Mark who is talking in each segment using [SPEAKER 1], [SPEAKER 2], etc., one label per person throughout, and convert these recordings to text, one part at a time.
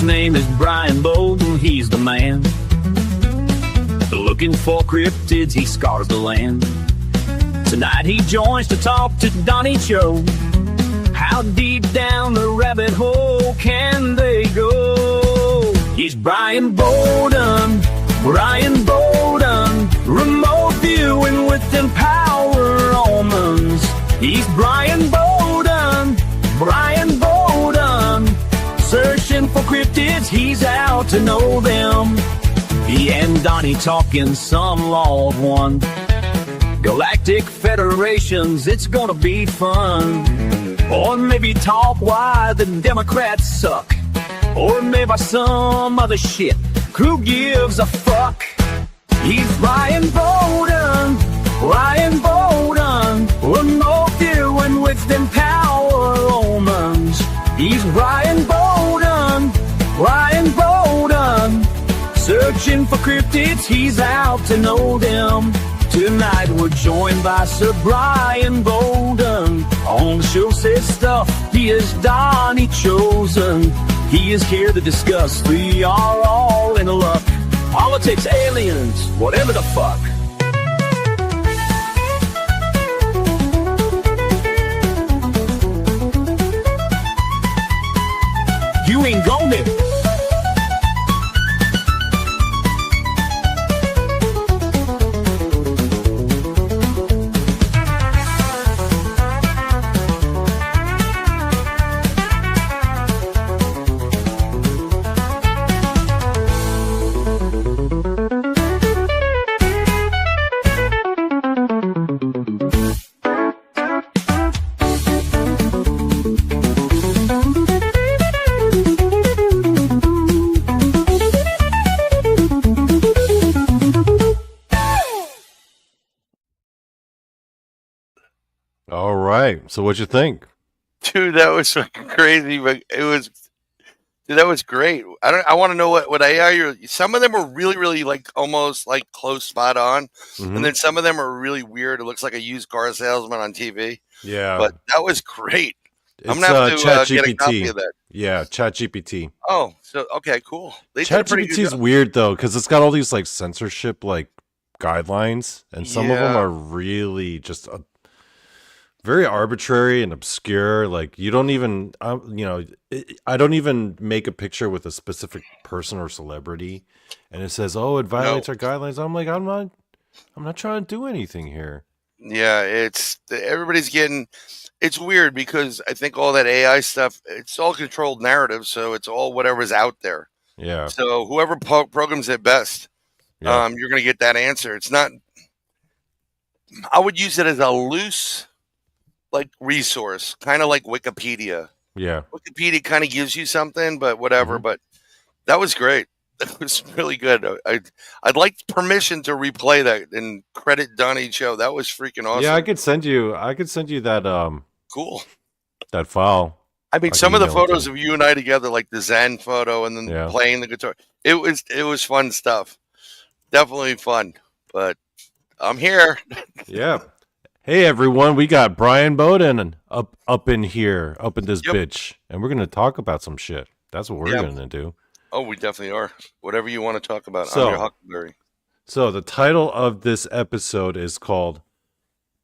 [SPEAKER 1] name is Bryan Bowden, he's the man. Looking for cryptids, he scars the land. Tonight he joins to talk to Donnie Cho. How deep down the rabbit hole can they go? He's Bryan Bowden, Bryan Bowden, remote viewing with Empower Omens. He's Bryan Bowden, Bryan Bowden, searching for cryptids, he's out to know them. He and Donnie talking some law of one. Galactic federations, it's gonna be fun. Or maybe talk why the Democrats suck. Or maybe some other shit. Who gives a fuck? He's Bryan Bowden, Bryan Bowden, remote viewing with Empower Omens. He's Bryan Bowden, Bryan Bowden, searching for cryptids, he's out to know them. Tonight we're joined by Sir Bryan Bowden. On the show says stuff, he is Donnie chosen. He is here to discuss, we are all in luck. Politics, aliens, whatever the fuck. You ain't going there.
[SPEAKER 2] All right. So what'd you think?
[SPEAKER 3] Dude, that was fucking crazy, but that was great. I want to know what AI you're. Some of them are really like almost like close spot on, and then some of them are really weird. It looks like a used car salesman on TV.
[SPEAKER 2] Yeah,
[SPEAKER 3] but that was great.
[SPEAKER 2] It's,
[SPEAKER 3] I'm gonna have to get a copy of that.
[SPEAKER 2] Yeah, ChatGPT.
[SPEAKER 3] Oh, so okay, cool.
[SPEAKER 2] ChatGPT is weird though because it's got all these like censorship like guidelines, and some of them are really just very arbitrary and obscure. Like you don't even, I don't even make a picture with a specific person or celebrity, and it says, "Oh, it violates our guidelines." I'm like, I'm not trying to do anything here.
[SPEAKER 3] Yeah, everybody's getting. It's weird because I think all that AI stuff, it's all controlled narrative, so it's all whatever's out there.
[SPEAKER 2] Yeah.
[SPEAKER 3] So whoever programs it best, you're going to get that answer. It's not. I would use it as a loose, like resource, kind of like Wikipedia.
[SPEAKER 2] Yeah.
[SPEAKER 3] Wikipedia kind of gives you something, but whatever. But that was great. That was really good. I'd like permission to replay that and credit Donnie Cho. That was freaking awesome.
[SPEAKER 2] Yeah, I could send you that
[SPEAKER 3] cool.
[SPEAKER 2] That file.
[SPEAKER 3] I mean, some of the photos of you and I together, like the Zen photo and then playing the guitar. It was fun stuff. Definitely fun. But I'm here.
[SPEAKER 2] Yeah. Hey everyone, we got Bryan Bowden up in here, up in this bitch, and we're gonna talk about some shit. That's what we're gonna do.
[SPEAKER 3] Oh, we definitely are. Whatever you want to talk about. I'm your Huckleberry.
[SPEAKER 2] So the title of this episode is called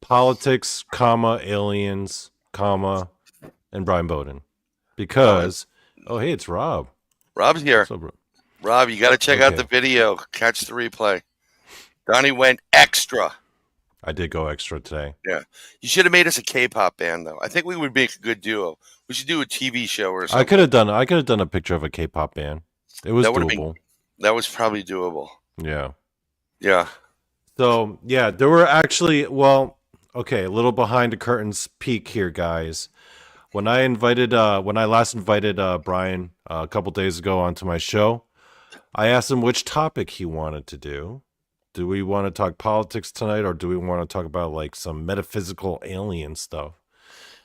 [SPEAKER 2] Politics, Aliens, and Bryan Bowden. Because hey, it's Rob.
[SPEAKER 3] Rob's here.
[SPEAKER 2] What's up, Rob?
[SPEAKER 3] Rob, you gotta check out the video. Catch the replay. Donnie went extra.
[SPEAKER 2] I did go extra today.
[SPEAKER 3] Yeah. You should have made us a K-pop band though. I think we would make a good duo. We should do a TV show or something.
[SPEAKER 2] I could have done a picture of a K-pop band. It was doable.
[SPEAKER 3] That was probably doable.
[SPEAKER 2] Yeah.
[SPEAKER 3] Yeah.
[SPEAKER 2] So, yeah, there were actually, a little behind the curtains peek here, guys. When I last invited Bryan a couple days ago onto my show, I asked him which topic he wanted to do. Do we want to talk politics tonight, or do we want to talk about like some metaphysical alien stuff?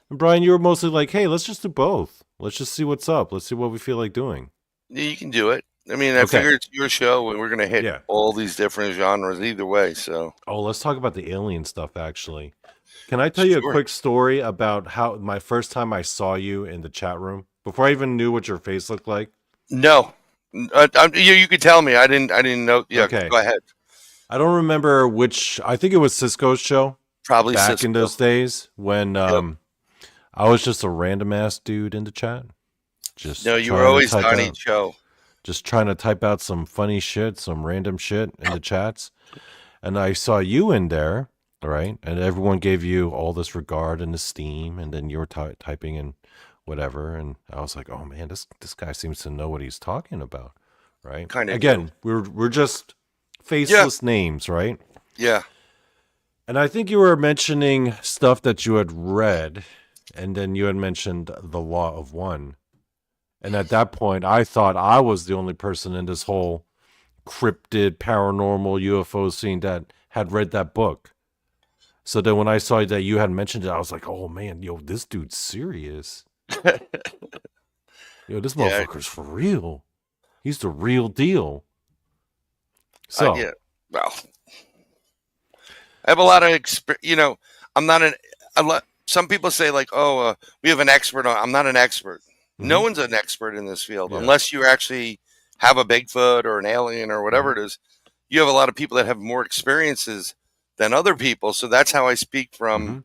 [SPEAKER 2] And Bryan, you were mostly like, hey, let's just do both. Let's just see what's up. Let's see what we feel like doing.
[SPEAKER 3] Yeah, you can do it. I mean, I figure it's your show, and we're going to hit all these different genres either way. So,
[SPEAKER 2] let's talk about the alien stuff, actually. Can I tell you a quick story about how my first time I saw you in the chat room, before I even knew what your face looked like?
[SPEAKER 3] No, you could tell me. I didn't know. Yeah,
[SPEAKER 2] Okay.
[SPEAKER 3] go ahead.
[SPEAKER 2] I don't remember which. I think it was Cisco's show
[SPEAKER 3] Probably
[SPEAKER 2] back in
[SPEAKER 3] Cisco.
[SPEAKER 2] those days when
[SPEAKER 3] Yep.
[SPEAKER 2] I was just a random ass dude in the chat,
[SPEAKER 3] No,
[SPEAKER 2] just
[SPEAKER 3] you were
[SPEAKER 2] trying to
[SPEAKER 3] always
[SPEAKER 2] type
[SPEAKER 3] Donnie
[SPEAKER 2] out,
[SPEAKER 3] Cho.
[SPEAKER 2] just trying to type out some funny shit, some random shit in the chats, and I saw you in there, right? And everyone gave you all this regard and esteem, and then you were typing and whatever, and I was like, oh man, this guy seems to know what he's talking about, right?
[SPEAKER 3] Kind of do.
[SPEAKER 2] Again, we're just
[SPEAKER 3] Yeah.
[SPEAKER 2] faceless names, right?
[SPEAKER 3] Yeah.
[SPEAKER 2] And I think you were mentioning stuff that you had read, and then you had mentioned The Law of One. And at that point, I thought I was the only person in this whole cryptid, paranormal UFO scene that had read that book. So then when I saw that you had mentioned it, I was like, oh man, yo, this dude's serious. Yo, this
[SPEAKER 3] Yeah.
[SPEAKER 2] motherfucker's for real. He's the real deal. So,
[SPEAKER 3] Yeah. Well, I have a lot of experience. You know, I'm not an. Some people say like, "Oh, we have an expert on." I'm not an expert. No one's an expert in this field
[SPEAKER 2] Yeah.
[SPEAKER 3] unless you actually have a Bigfoot or an alien or whatever it is. You have a lot of people that have more experiences than other people, so that's how I speak from.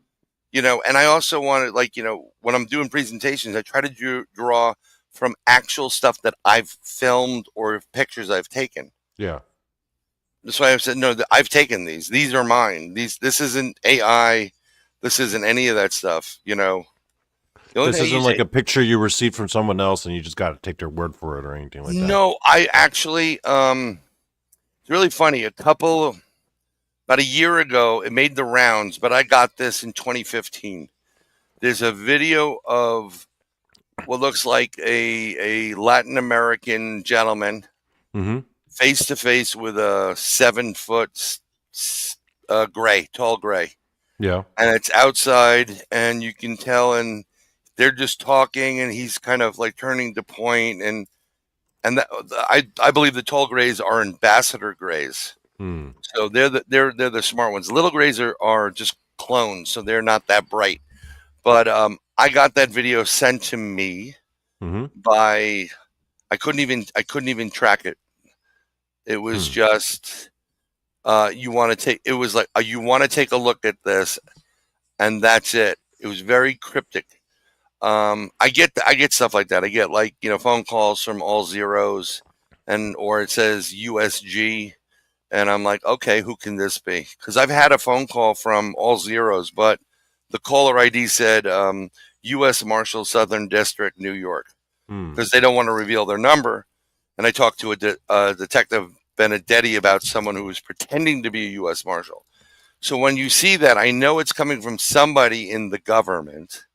[SPEAKER 3] You know, and I also want to like, you know, when I'm doing presentations, I try to draw from actual stuff that I've filmed or pictures I've taken.
[SPEAKER 2] Yeah.
[SPEAKER 3] That's why I've said no. I've taken these. These are mine. This isn't AI. This isn't any of that stuff. You know,
[SPEAKER 2] This isn't like a picture you received from someone else and you just got to take their word for it or anything like that.
[SPEAKER 3] No, I actually. It's really funny. About a year ago, it made the rounds, but I got this in 2015. There's a video of what looks like a Latin American gentleman. Face to face with a 7-foot tall gray.
[SPEAKER 2] Yeah.
[SPEAKER 3] And it's outside and you can tell, and they're just talking and he's kind of like turning to point and that, I believe the tall grays are ambassador grays. So they're the smart ones. Little grays are just clones, so they're not that bright. But I got that video sent to me by I couldn't even track it. It was just you want to take. It was like you want to take a look at this, and that's it. It was very cryptic. I get stuff like that. I get like, you know, phone calls from all zeros, or it says USG, and I'm like, okay, who can this be? Because I've had a phone call from all zeros, but the caller ID said U.S. Marshal Southern District, New York, because they don't want to reveal their number. And I talked to a Detective Benedetti about someone who was pretending to be a U.S. Marshal. So when you see that, I know it's coming from somebody in the government,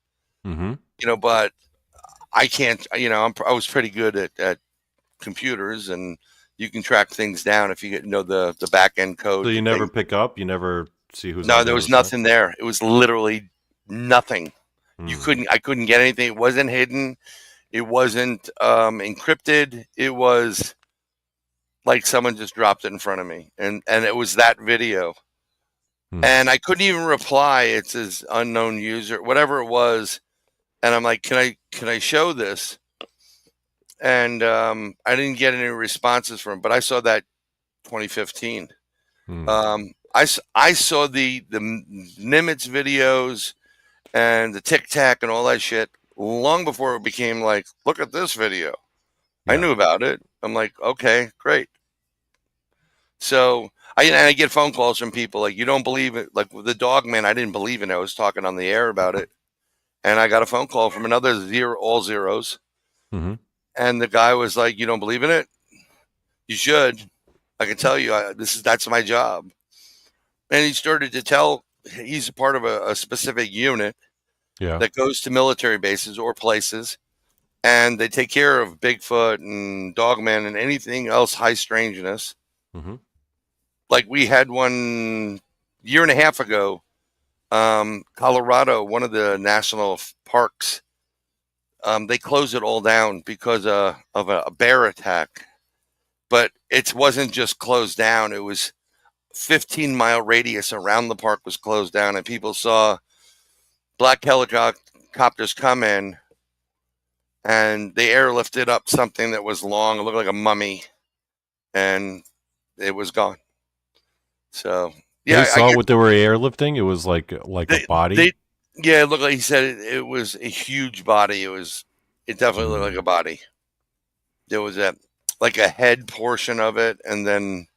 [SPEAKER 3] you know, but I can't, you know, I was pretty good at computers, and you can track things down if you know the back end code.
[SPEAKER 2] So you never pick up? You never see who's
[SPEAKER 3] No, there was nothing there. It was literally nothing. I couldn't get anything. It wasn't hidden. It wasn't encrypted. It was like someone just dropped it in front of me, and it was that video. And I couldn't even reply. It says unknown user, whatever it was. And I'm like, can I show this? And I didn't get any responses from him, but I saw that 2015. I saw the Nimitz videos and the Tic Tac and all that shit long before it became like, look at this video. Yeah. I knew about it. I'm like, okay, great. So I get phone calls from people like, you don't believe it. Like with the dog man, I didn't believe in it. I was talking on the air about it. And I got a phone call from another all zeros. And the guy was like, you don't believe in it? You should. I can tell you, that's my job. And he started to tell, he's a part of a specific unit that goes to military bases or places. And they take care of Bigfoot and Dogman and anything else high strangeness. Like we had one year and a half ago, Colorado, one of the national parks, they closed it all down because of a bear attack. But it wasn't just closed down. It was 15-mile radius around the park was closed down, and people saw black helicopters come in and they airlifted up something that was long. It looked like a mummy, and it was gone. So
[SPEAKER 2] They
[SPEAKER 3] yeah, I
[SPEAKER 2] saw
[SPEAKER 3] get
[SPEAKER 2] what they were airlifting. It was like a body.
[SPEAKER 3] yeah, it looked like he said it was a huge body. It definitely looked like a body. There was like a head portion of it, and then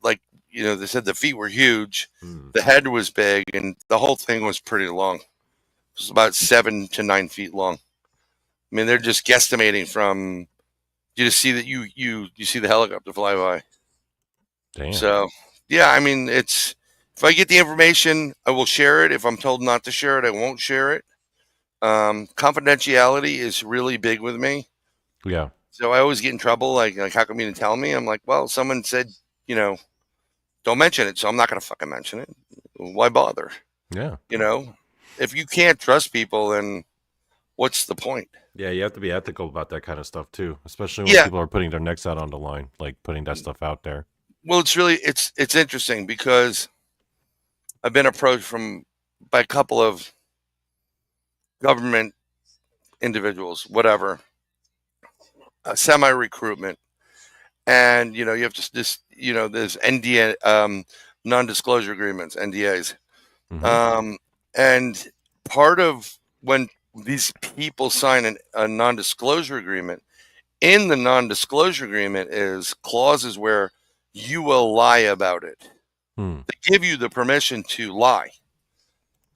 [SPEAKER 3] like they said the feet were huge, the head was big, and the whole thing was pretty long. It was about 7 to 9 feet long. I mean, they're just guesstimating from you just see that you see the helicopter fly by.
[SPEAKER 2] Damn.
[SPEAKER 3] So yeah, I mean, if I get the information, I will share it. If I'm told not to share it, I won't share it. Confidentiality is really big with me.
[SPEAKER 2] Yeah.
[SPEAKER 3] So I always get in trouble. Like how come you didn't tell me? I'm like, well, someone said, don't mention it. So I'm not going to fucking mention it. Why bother?
[SPEAKER 2] Yeah.
[SPEAKER 3] If you can't trust people, then what's the point?
[SPEAKER 2] Yeah, you have to be ethical about that kind of stuff too, especially when people are putting their necks out on the line, like putting that stuff out there.
[SPEAKER 3] Well, it's interesting because I've been approached by a couple of government individuals, whatever, semi-recruitment, and you have to there's NDA, non-disclosure agreements, NDAs, and part of when these people sign a non-disclosure agreement, in the non-disclosure agreement is clauses where you will lie about it. They give you the permission to lie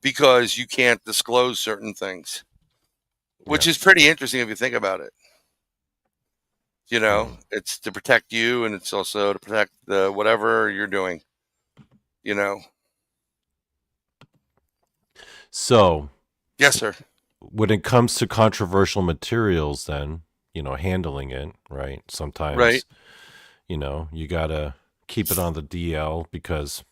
[SPEAKER 3] because you can't disclose certain things, which is pretty interesting if you think about it. It's to protect you, and it's also to protect the whatever you're doing.
[SPEAKER 2] So,
[SPEAKER 3] yes, sir.
[SPEAKER 2] When it comes to controversial materials, then handling it right. Sometimes,
[SPEAKER 3] right.
[SPEAKER 2] You gotta keep it on the DL because,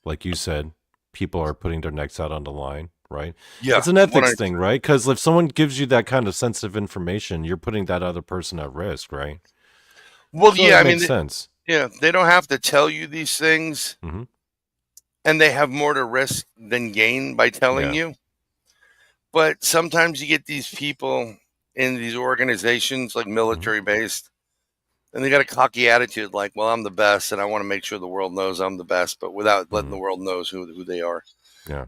[SPEAKER 2] like you said, people are putting their necks out on the line, right?
[SPEAKER 3] Yeah,
[SPEAKER 2] it's an ethics thing, right? Because if someone gives you that kind of sensitive information, you're putting that other person at risk, right?
[SPEAKER 3] Well,
[SPEAKER 2] so
[SPEAKER 3] yeah,
[SPEAKER 2] it makes sense.
[SPEAKER 3] Yeah, they don't have to tell you these things, and they have more to risk than gain by telling you. But sometimes you get these people in these organizations, like military-based, and they got a cocky attitude, like, well, I'm the best, and I want to make sure the world knows I'm the best, but without letting the world knows who they are.
[SPEAKER 2] Yeah.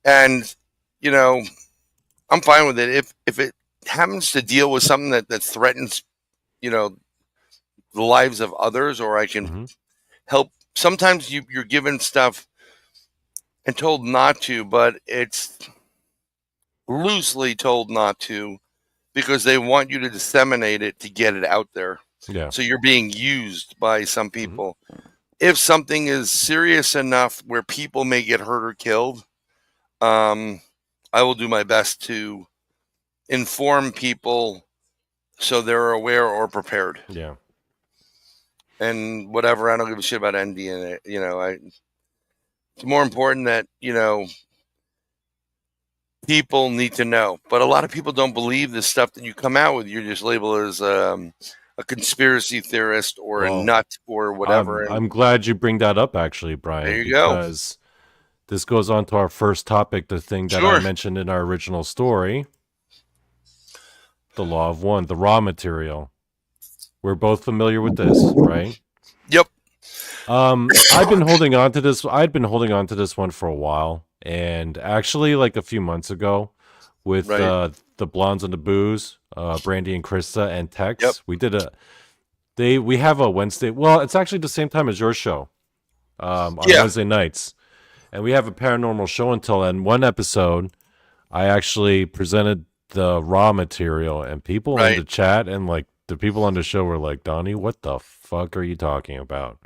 [SPEAKER 3] And, I'm fine with it. If it happens to deal with something that threatens, the lives of others, or I can help. Sometimes you're given stuff and told not to, but it's loosely told not to because they want you to disseminate it to get it out there.
[SPEAKER 2] Yeah.
[SPEAKER 3] So you're being used by some people. If something is serious enough where people may get hurt or killed, I will do my best to inform people so they're aware or prepared.
[SPEAKER 2] Yeah.
[SPEAKER 3] And whatever, I don't give a shit about ND. It's more important that, people need to know. But a lot of people don't believe the stuff that you come out with. You're just labeled as a conspiracy theorist or a nut or whatever.
[SPEAKER 2] I'm glad you bring that up, actually, Brian.
[SPEAKER 3] There you
[SPEAKER 2] because this goes on to our first topic, the thing that I mentioned in our original story, the law of one, the raw material. We're both familiar with this, right?
[SPEAKER 3] Yep.
[SPEAKER 2] I've been holding on to this. I'd been holding on to this one for a while. And actually, like a few months ago, with the Blondes and the Booze, Brandy and Krista and Tex, we did we have a Wednesday. Well, it's actually the same time as your show, on Wednesday nights, and we have a paranormal show until. And one episode, I actually presented the raw material, and people in the chat and like the people on the show were like, "Donnie, what the fuck are you talking about?"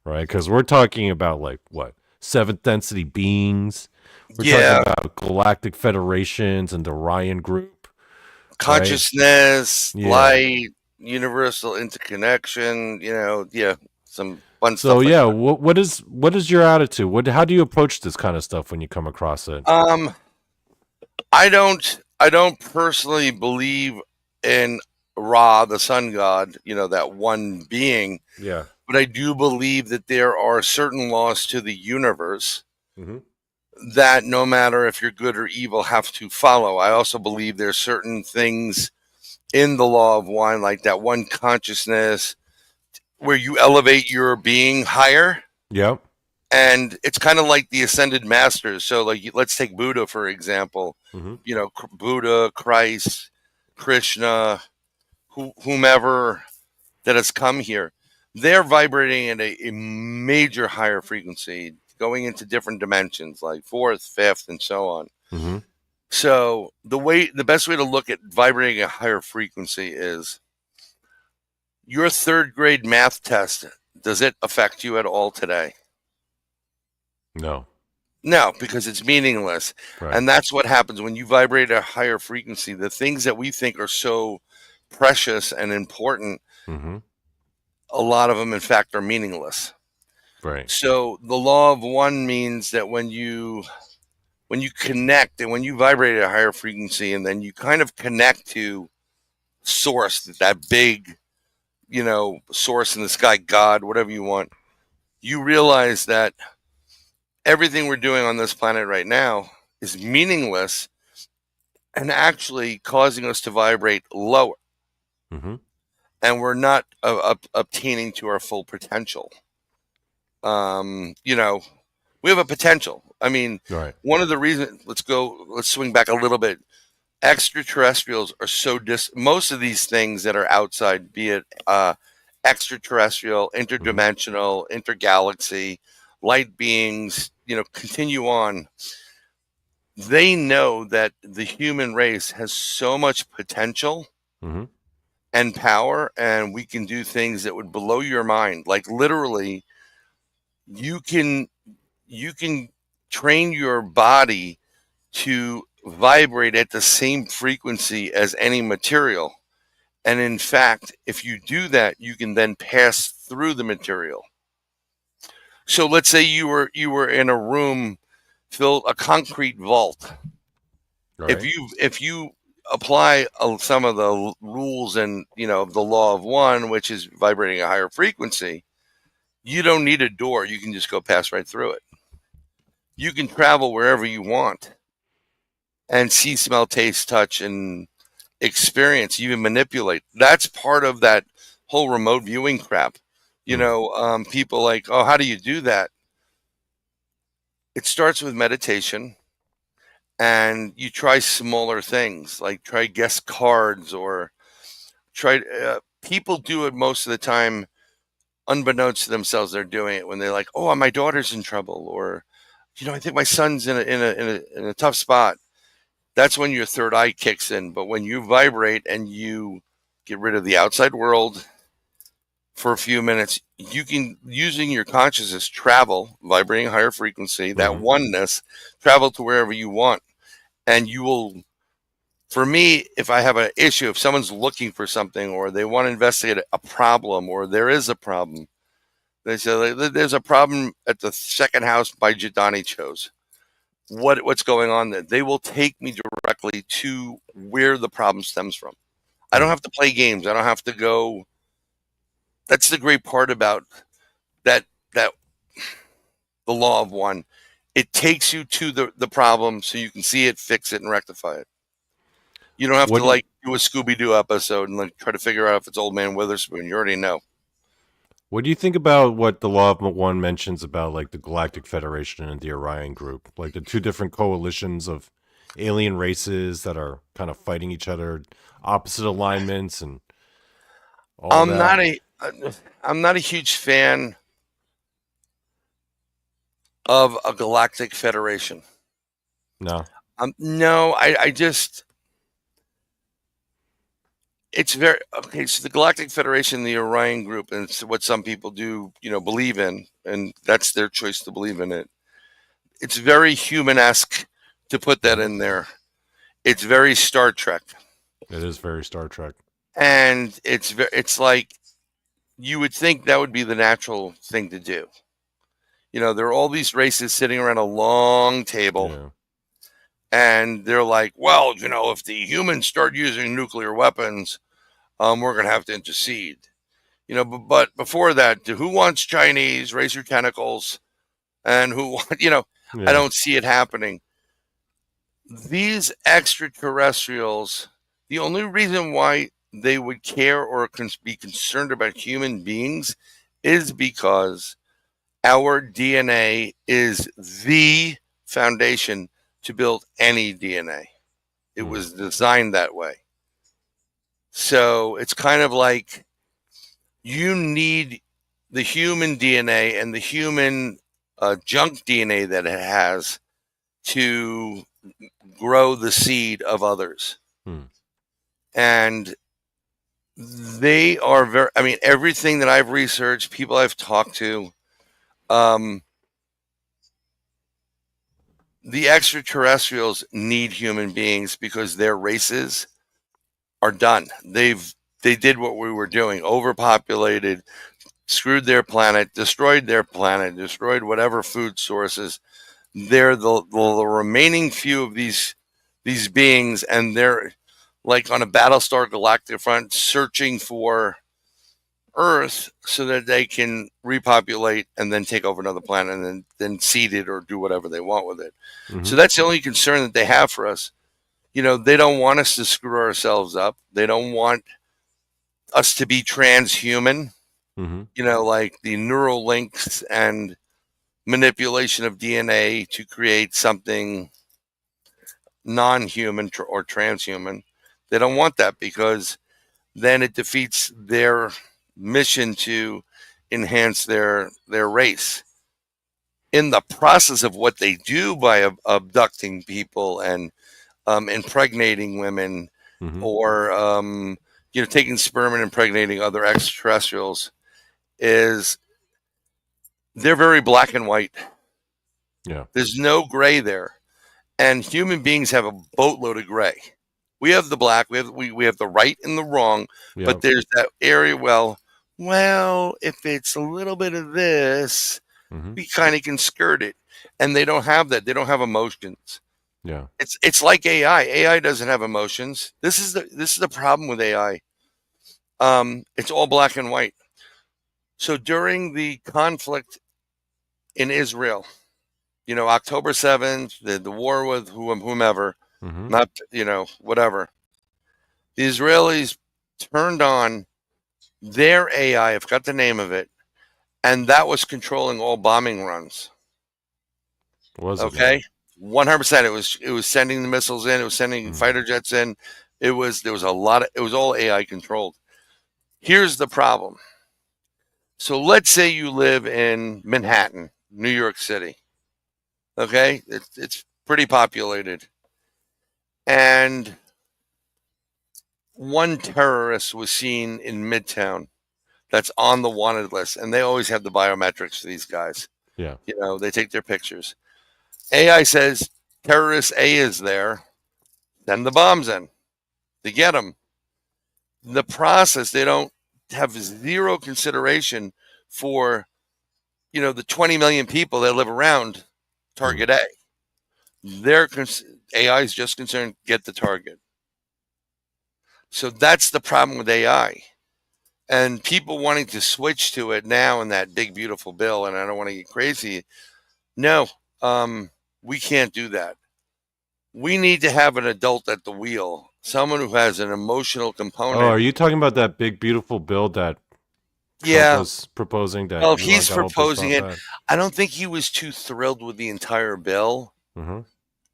[SPEAKER 2] Right? Because we're talking about like what? Seventh density beings. We're talking about galactic federations and the Ryan group.
[SPEAKER 3] Consciousness, light, universal interconnection, some fun stuff.
[SPEAKER 2] So what is your attitude? How do you approach this kind of stuff when you come across it?
[SPEAKER 3] I don't personally believe in Ra, the sun god, that one being.
[SPEAKER 2] Yeah.
[SPEAKER 3] But I do believe that there are certain laws to the universe that no matter if you're good or evil have to follow. I also believe there's certain things in the law of one, like that one consciousness where you elevate your being higher.
[SPEAKER 2] Yep.
[SPEAKER 3] And it's kind of like the ascended masters. So like, let's take Buddha, for example,
[SPEAKER 2] Mm-hmm.
[SPEAKER 3] you know, Buddha, Christ, Krishna, whomever that has come here, they're vibrating at a major higher frequency, going into different dimensions like fourth, fifth, and so on.
[SPEAKER 2] Mm-hmm.
[SPEAKER 3] So the best way to look at vibrating at a higher frequency is your third grade math test. Does it affect you at all today?
[SPEAKER 2] No.
[SPEAKER 3] No, because it's meaningless.
[SPEAKER 2] Right.
[SPEAKER 3] And that's what happens when you vibrate at a higher frequency. The things that we think are so precious and important,
[SPEAKER 2] Mm-hmm.
[SPEAKER 3] a lot of them, in fact, are meaningless.
[SPEAKER 2] Right.
[SPEAKER 3] So the law of one means that when you connect and when you vibrate at a higher frequency and then you kind of connect to source, that big, you know, source in the sky, God, whatever you want, you realize that everything we're doing on this planet right now is meaningless and actually causing us to vibrate lower.
[SPEAKER 2] Mm-hmm.
[SPEAKER 3] And we're not obtaining to our full potential. You know, we have a potential. I mean,
[SPEAKER 2] Right.
[SPEAKER 3] one of the reasons, let's swing back a little bit. Extraterrestrials are so most of these things that are outside, be it extraterrestrial, interdimensional, intergalaxy, light beings, you know, continue on. They know that the human race has so much potential
[SPEAKER 2] Mm-hmm.
[SPEAKER 3] and power, and we can do things that would blow your mind. Like literally, you can train your body to vibrate at the same frequency as any material. And in fact, if you do that, you can then pass through the material. So let's say you were in a room filled a concrete vault.
[SPEAKER 2] Right.
[SPEAKER 3] If you apply some of the rules and, you know, the law of one, which is vibrating a higher frequency, you don't need a door. You can just go pass right through it. You can travel wherever you want and see, smell, taste, touch, and experience, even manipulate. That's part of that whole remote viewing crap. You know, people like, oh, how do you do that? It starts with meditation, and you try smaller things, like try guest cards or try. People do it most of the time, unbeknownst to themselves. They're doing it when they're like, oh, my daughter's in trouble, or, you know, I think my son's in a tough spot. That's when your third eye kicks in. But when you vibrate and you get rid of the outside world for a few minutes, you can, using your consciousness, travel, vibrating a higher frequency, that oneness, travel to wherever you want. And you will, for me, if I have an issue, if someone's looking for something or they want to investigate a problem or there is a problem, they say, there's a problem at the second house by Jadani Cho's. What's going on there? They will take me directly to where the problem stems from. I don't have to play games. I don't have to go. That's the great part about that the law of one. It takes you to the problem so you can see it, fix it, and rectify it. You don't have to like do a Scooby-Doo episode and like try to figure out if it's Old Man Witherspoon. You already know.
[SPEAKER 2] What do you think about what the Law of One mentions about like the Galactic Federation and the Orion Group, like the two different coalitions of alien races that are kind of fighting each other, opposite alignments, and all that?
[SPEAKER 3] I'm not a huge fan of a Galactic Federation.
[SPEAKER 2] No.
[SPEAKER 3] No, I just, it's very, okay, so the Galactic Federation, the Orion Group, and it's what some people do, you know, believe in, and that's their choice to believe in it. It's very human-esque to put that in there. It's very Star Trek.
[SPEAKER 2] It is very Star Trek.
[SPEAKER 3] And it's like, you would think that would be the natural thing to do. You know, there are all these races sitting around a long table.
[SPEAKER 2] Yeah.
[SPEAKER 3] And they're like, well, you know, if the humans start using nuclear weapons, we're going to have to intercede. You know, but before that, who wants Chinese, raise your tentacles, and who, you know, I
[SPEAKER 2] Yeah.
[SPEAKER 3] don't see it happening. These extraterrestrials, the only reason why they would care or be concerned about human beings is because our DNA is the foundation to build any DNA. It
[SPEAKER 2] Mm.
[SPEAKER 3] was designed that way. So it's kind of like you need the human DNA and the human junk DNA that it has to grow the seed of others.
[SPEAKER 2] Mm.
[SPEAKER 3] And they are very, I mean, everything that I've researched, people I've talked to, um, the extraterrestrials need human beings because their races are done. They did what we were doing, overpopulated, screwed their planet, destroyed whatever food sources. They're the remaining few of these beings, and they're like on a Battlestar Galactica front, searching for Earth so that they can repopulate and then take over another planet and then seed it or do whatever they want with it.
[SPEAKER 2] Mm-hmm.
[SPEAKER 3] So that's the only concern that they have for us. You know, they don't want us to screw ourselves up. They don't want us to be transhuman.
[SPEAKER 2] Mm-hmm.
[SPEAKER 3] You know, like the neural links and manipulation of DNA to create something non-human or transhuman. They don't want that because then it defeats their mission to enhance their race. In the process of what they do by abducting people and impregnating women,
[SPEAKER 2] Mm-hmm.
[SPEAKER 3] or taking sperm and impregnating other extraterrestrials, is they're very black and white.
[SPEAKER 2] Yeah.
[SPEAKER 3] There's no gray there, and human beings have a boatload of gray. We have the black, we have the right and the wrong,
[SPEAKER 2] Yeah.
[SPEAKER 3] but there's that area. Well, if it's a little bit of this,
[SPEAKER 2] Mm-hmm.
[SPEAKER 3] we kind of can skirt it, and they don't have that. They don't have emotions.
[SPEAKER 2] Yeah.
[SPEAKER 3] It's like AI. AI doesn't have emotions. This is the problem with AI. It's all black and white. So during the conflict in Israel, October 7th, the war with whomever,
[SPEAKER 2] Mm-hmm.
[SPEAKER 3] not, whatever. The Israelis turned on their AI, I forgot the name of it, and that was controlling all bombing runs.
[SPEAKER 2] Was it?
[SPEAKER 3] Okay? 100%. It was sending the missiles in, it was sending fighter jets in. There was it was all AI controlled. Here's the problem. So let's say you live in Manhattan, New York City. Okay? It's pretty populated. And one terrorist was seen in Midtown that's on the wanted list, and they always have the biometrics for these guys.
[SPEAKER 2] Yeah.
[SPEAKER 3] They take their pictures. AI says terrorist A is there, send the bombs in to get them. The process, they don't have zero consideration for, the 20 million people that live around target A. Their AI is just concerned, get the target. So that's the problem with AI. And people wanting to switch to it now in that big, beautiful bill, and I don't want to get crazy. No, we can't do that. We need to have an adult at the wheel, someone who has an emotional component.
[SPEAKER 2] Oh, are you talking about that big, beautiful bill that Trump was proposing? That
[SPEAKER 3] well,
[SPEAKER 2] Elon
[SPEAKER 3] he's
[SPEAKER 2] got all pissed
[SPEAKER 3] proposing it.
[SPEAKER 2] off at?
[SPEAKER 3] I don't think he was too thrilled with the entire bill.
[SPEAKER 2] Mm-hmm.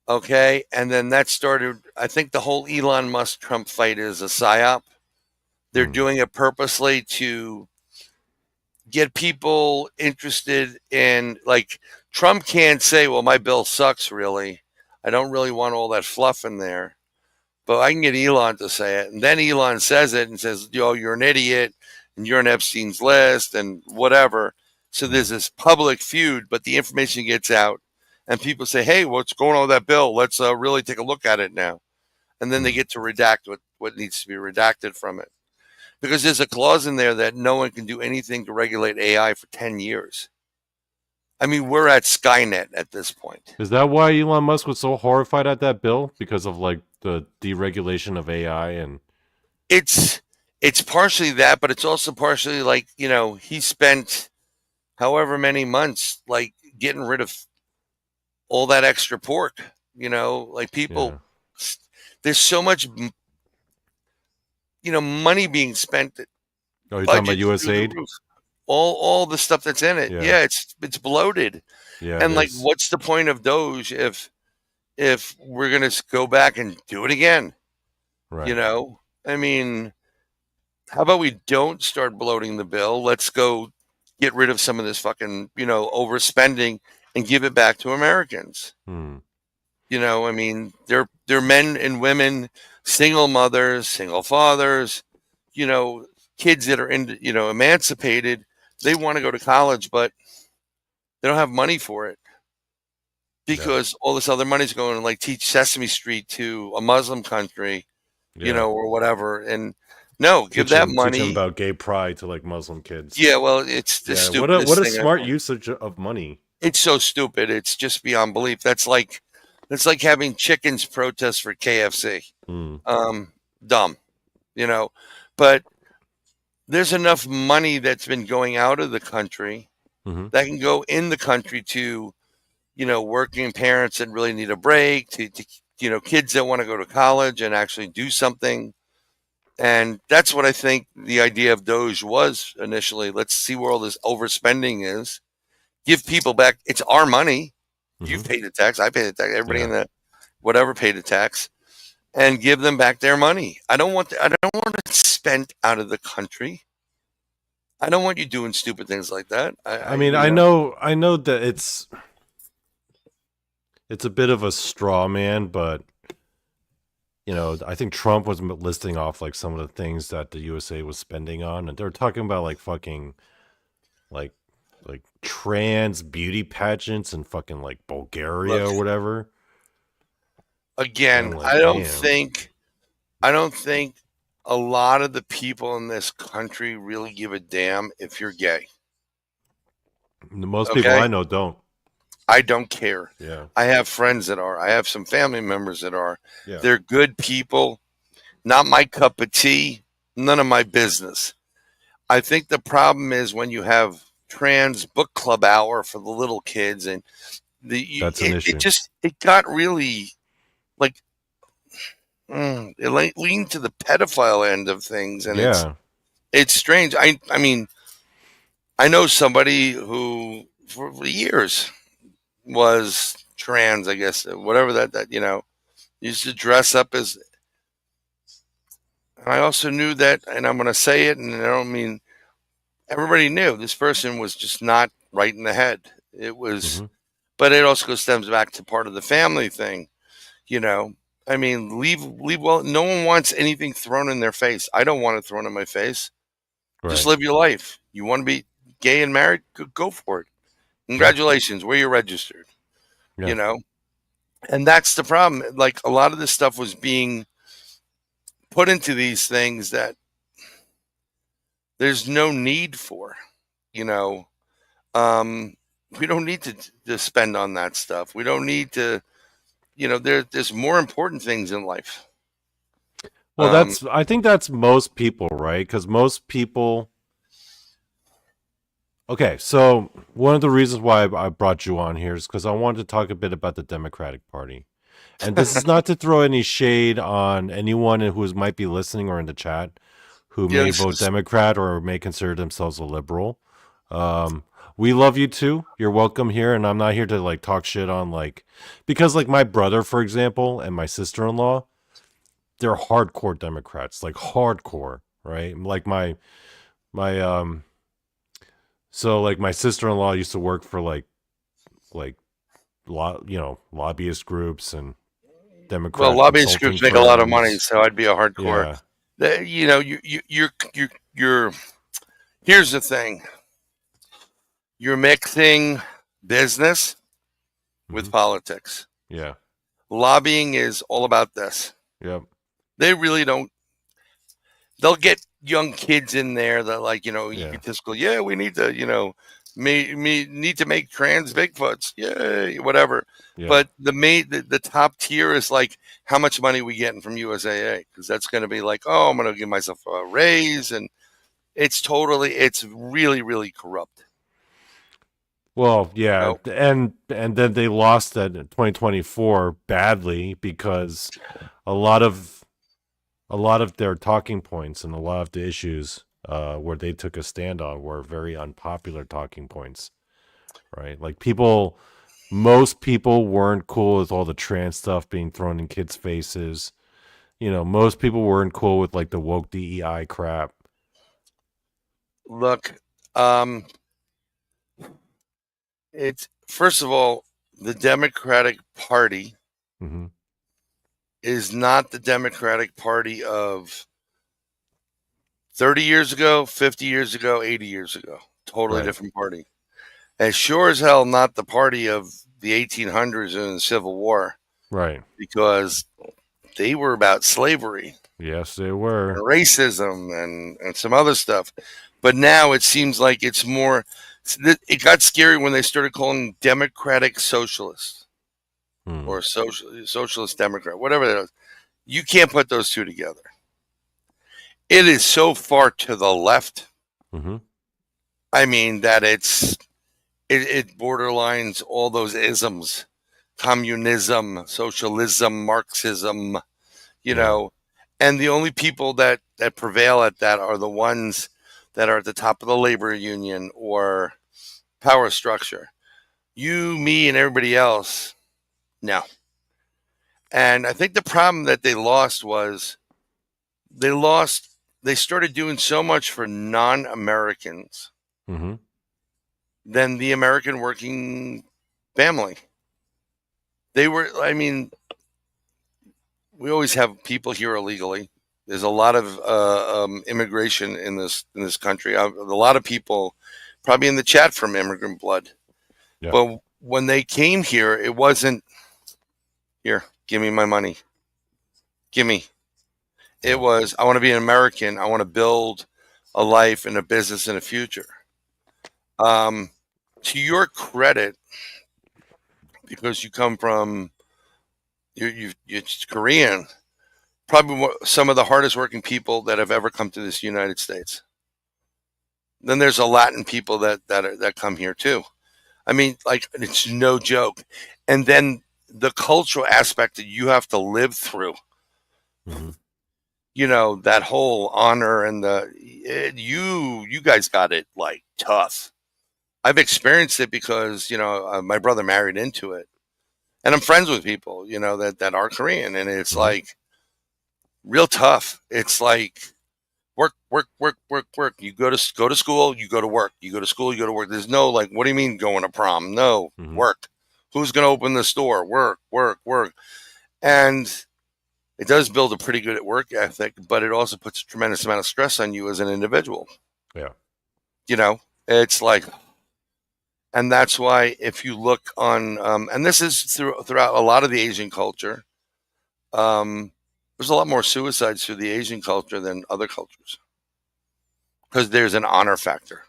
[SPEAKER 3] Okay, and then that started. I think the whole Elon Musk Trump fight is a psyop. They're doing it purposely to get people interested in, like, Trump can't say, well, my bill sucks, really. I don't really want all that fluff in there. But I can get Elon to say it. And then Elon says it and says, you're an idiot and you're on Epstein's list and whatever. So there's this public feud, but the information gets out and people say, hey, what's going on with that bill? Let's really take a look at it now. And then they get to redact what needs to be redacted from it. Because there's a clause in there that no one can do anything to regulate AI for 10 years. I mean, we're at Skynet at this point.
[SPEAKER 2] Is that why Elon Musk was so horrified at that bill? Because of, like, the deregulation of AI? And
[SPEAKER 3] it's partially that, but it's also partially, like, he spent however many months, like, getting rid of all that extra pork. Like
[SPEAKER 2] Yeah.
[SPEAKER 3] people, there's so much, money being spent,
[SPEAKER 2] Oh, you're talking about
[SPEAKER 3] budgets
[SPEAKER 2] U.S.
[SPEAKER 3] through the
[SPEAKER 2] aid?
[SPEAKER 3] roof. All the stuff that's in it,
[SPEAKER 2] Yeah.
[SPEAKER 3] yeah, it's bloated.
[SPEAKER 2] Yeah, it
[SPEAKER 3] And like,
[SPEAKER 2] is.
[SPEAKER 3] what's the point of Doge if we're gonna go back and do it again?
[SPEAKER 2] Right.
[SPEAKER 3] I mean, how about we don't start bloating the bill? Let's go get rid of some of this fucking, overspending and give it back to Americans.
[SPEAKER 2] Hmm.
[SPEAKER 3] I mean, they're men and women, single mothers, single fathers, you know, kids that are emancipated. They want to go to college, but they don't have money for it
[SPEAKER 2] Yeah.
[SPEAKER 3] because all this other money's going to like teach Sesame Street to a Muslim country,
[SPEAKER 2] Yeah.
[SPEAKER 3] or whatever. And no, give that
[SPEAKER 2] Teach them
[SPEAKER 3] money.
[SPEAKER 2] about gay pride to like Muslim kids.
[SPEAKER 3] Yeah, well, it's the
[SPEAKER 2] Yeah. What
[SPEAKER 3] stupidest
[SPEAKER 2] a
[SPEAKER 3] thing
[SPEAKER 2] smart
[SPEAKER 3] ever.
[SPEAKER 2] usage of money.
[SPEAKER 3] It's so stupid. It's just beyond belief. That's like having chickens protest for KFC.
[SPEAKER 2] Hmm.
[SPEAKER 3] Dumb, you know. But there's enough money that's been going out of the country
[SPEAKER 2] Hmm.
[SPEAKER 3] that can go in the country to, working parents that really need a break, to kids that want to go to college and actually do something. And that's what I think the idea of Doge was initially. Let's see where all this overspending is. Give people back. It's our money.
[SPEAKER 2] Hmm.
[SPEAKER 3] You've paid the tax. I paid the tax. Everybody
[SPEAKER 2] Yeah.
[SPEAKER 3] in the whatever paid the tax, and give them back their money. I don't want it spent out of the country. I don't want you doing stupid things like that.
[SPEAKER 2] I mean, I know that it's a bit of a straw man, but I think Trump was listing off like some of the things that the USA was spending on, and they're talking about like fucking like trans beauty pageants in fucking like
[SPEAKER 3] Look,
[SPEAKER 2] Bulgaria or whatever. And
[SPEAKER 3] again,
[SPEAKER 2] I'm
[SPEAKER 3] I
[SPEAKER 2] like,
[SPEAKER 3] don't
[SPEAKER 2] damn.
[SPEAKER 3] think I don't think a lot of the people in this country really give a damn if you're gay.
[SPEAKER 2] Most people
[SPEAKER 3] Okay?
[SPEAKER 2] I know don't.
[SPEAKER 3] I don't care.
[SPEAKER 2] Yeah.
[SPEAKER 3] I have friends that are. I have some family members that are.
[SPEAKER 2] Yeah.
[SPEAKER 3] They're good people. Not my cup of tea. None of my business. I think the problem is when you have trans book club hour for the little kids, and
[SPEAKER 2] That's an issue.
[SPEAKER 3] it got really like it leaned to the pedophile end of things, and
[SPEAKER 2] Yeah.
[SPEAKER 3] it's strange. I mean, I know somebody who for years was trans, I guess, whatever that used to dress up as. And I also knew that, and I'm going to say it, and I don't mean everybody knew this person was just not right in the head. It was,
[SPEAKER 2] Hmm.
[SPEAKER 3] but it also stems back to part of the family thing, you know. I mean, leave well. No one wants anything thrown in their face. I don't want it thrown in my face. Just
[SPEAKER 2] Right.
[SPEAKER 3] live your life. You want to be gay and married? Go for it.
[SPEAKER 2] Yeah.
[SPEAKER 3] Congratulations, where you're registered.
[SPEAKER 2] Yeah.
[SPEAKER 3] You know, and that's the problem. Like a lot of this stuff was being put into these things that there's no need for. You know, we don't need to spend on that stuff. We don't need to. There's more important things in life.
[SPEAKER 2] Well,
[SPEAKER 3] Um,
[SPEAKER 2] I think that's most people, right? Because most people. Okay, so one of the reasons why I brought you on here is because I wanted to talk a bit about the Democratic Party. And this is not to throw any shade on anyone who might be listening or in the chat who
[SPEAKER 3] yeah,
[SPEAKER 2] may
[SPEAKER 3] this
[SPEAKER 2] vote
[SPEAKER 3] is,
[SPEAKER 2] Democrat or may consider themselves a liberal. We love you too. You're welcome here, and I'm not here to like talk shit on because like my brother, for example, and my sister-in-law, they're hardcore Democrats, like hardcore, right? Like my so like my sister-in-law used to work for like lobbyist groups and
[SPEAKER 3] well,
[SPEAKER 2] Democrat
[SPEAKER 3] lobbyist
[SPEAKER 2] consulting
[SPEAKER 3] groups make a lot of money,
[SPEAKER 2] firms.
[SPEAKER 3] so I'd be a hardcore.
[SPEAKER 2] Yeah.
[SPEAKER 3] You're. Here's the thing: you're mixing business with
[SPEAKER 2] Hmm.
[SPEAKER 3] politics.
[SPEAKER 2] Yeah.
[SPEAKER 3] Lobbying is all about this.
[SPEAKER 2] Yep.
[SPEAKER 3] They really don't. They'll get young kids in there that
[SPEAKER 2] Yeah.
[SPEAKER 3] egotistical. Yeah, we need to me need to make trans Bigfoots. Yay, whatever.
[SPEAKER 2] Yeah.
[SPEAKER 3] But the top tier is like how much money we getting from USAA, because that's going to be like, oh, I'm going to give myself a raise, and it's really really corrupt.
[SPEAKER 2] Well, yeah,
[SPEAKER 3] No,
[SPEAKER 2] and then they lost that in 2024 badly because a lot of their talking points and a lot of the issues where they took a stand on were very unpopular talking points, right? Like most people weren't cool with all the trans stuff being thrown in kids' faces. Most people weren't cool with like the woke DEI crap.
[SPEAKER 3] look, um, it's first of all, the Democratic Party
[SPEAKER 2] Hmm.
[SPEAKER 3] is not the Democratic Party of 30 years ago, 50 years ago, 80 years ago. Totally
[SPEAKER 2] Right,
[SPEAKER 3] different party. And sure as hell not the party of the 1800s and the Civil War,
[SPEAKER 2] right.
[SPEAKER 3] because they were about slavery
[SPEAKER 2] Yes, they were.
[SPEAKER 3] and racism and some other stuff. But now it seems like it's more. It got scary when they started calling democratic socialists
[SPEAKER 2] Hmm.
[SPEAKER 3] or socialist democrat, whatever that is. You can't put those two together. It is so far to the left.
[SPEAKER 2] Hmm.
[SPEAKER 3] I mean that it borderlines all those isms: communism, socialism, Marxism. You
[SPEAKER 2] Yeah.
[SPEAKER 3] know, and the only people that prevail at that are the ones that are at the top of the labor union or power structure. You, me, and everybody else, no. And I think the problem that they lost was they lost. They started doing so much for non-Americans
[SPEAKER 2] Hmm.
[SPEAKER 3] than the American working family. They were. I mean, we always have people here illegally. There's a lot of immigration in this country. A lot of people, probably in the chat, from immigrant blood.
[SPEAKER 2] Yeah.
[SPEAKER 3] But when they came here, it wasn't here. Give me my money. Give me. It
[SPEAKER 2] Yeah.
[SPEAKER 3] was I want to be an American. I want to build a life and a business and a future. Um, to your credit, because you come from you're Korean, probably some of the hardest working people that have ever come to this United States. Then there's a Latin people that come here too. I mean, like it's no joke. And then the cultural aspect that you have to live through.
[SPEAKER 2] Hmm.
[SPEAKER 3] That whole honor and you guys got it like tough. I've experienced it because my brother married into it, and I'm friends with people that are Korean, and it's
[SPEAKER 2] Hmm.
[SPEAKER 3] like real tough. It's like work, work, work, work, work. You go to school, you go to work. You go to school, you go to work. There's no like, what do you mean going to prom? No,
[SPEAKER 2] Hmm.
[SPEAKER 3] work. Who's going to open the store? Work, work, work. And it does build a pretty good work ethic, but it also puts a tremendous amount of stress on you as an individual.
[SPEAKER 2] Yeah.
[SPEAKER 3] You know, it's like, and that's why if you look on, and this is throughout a lot of the Asian culture, um, there's a lot more suicides through the Asian culture than other cultures because there's an honor factor.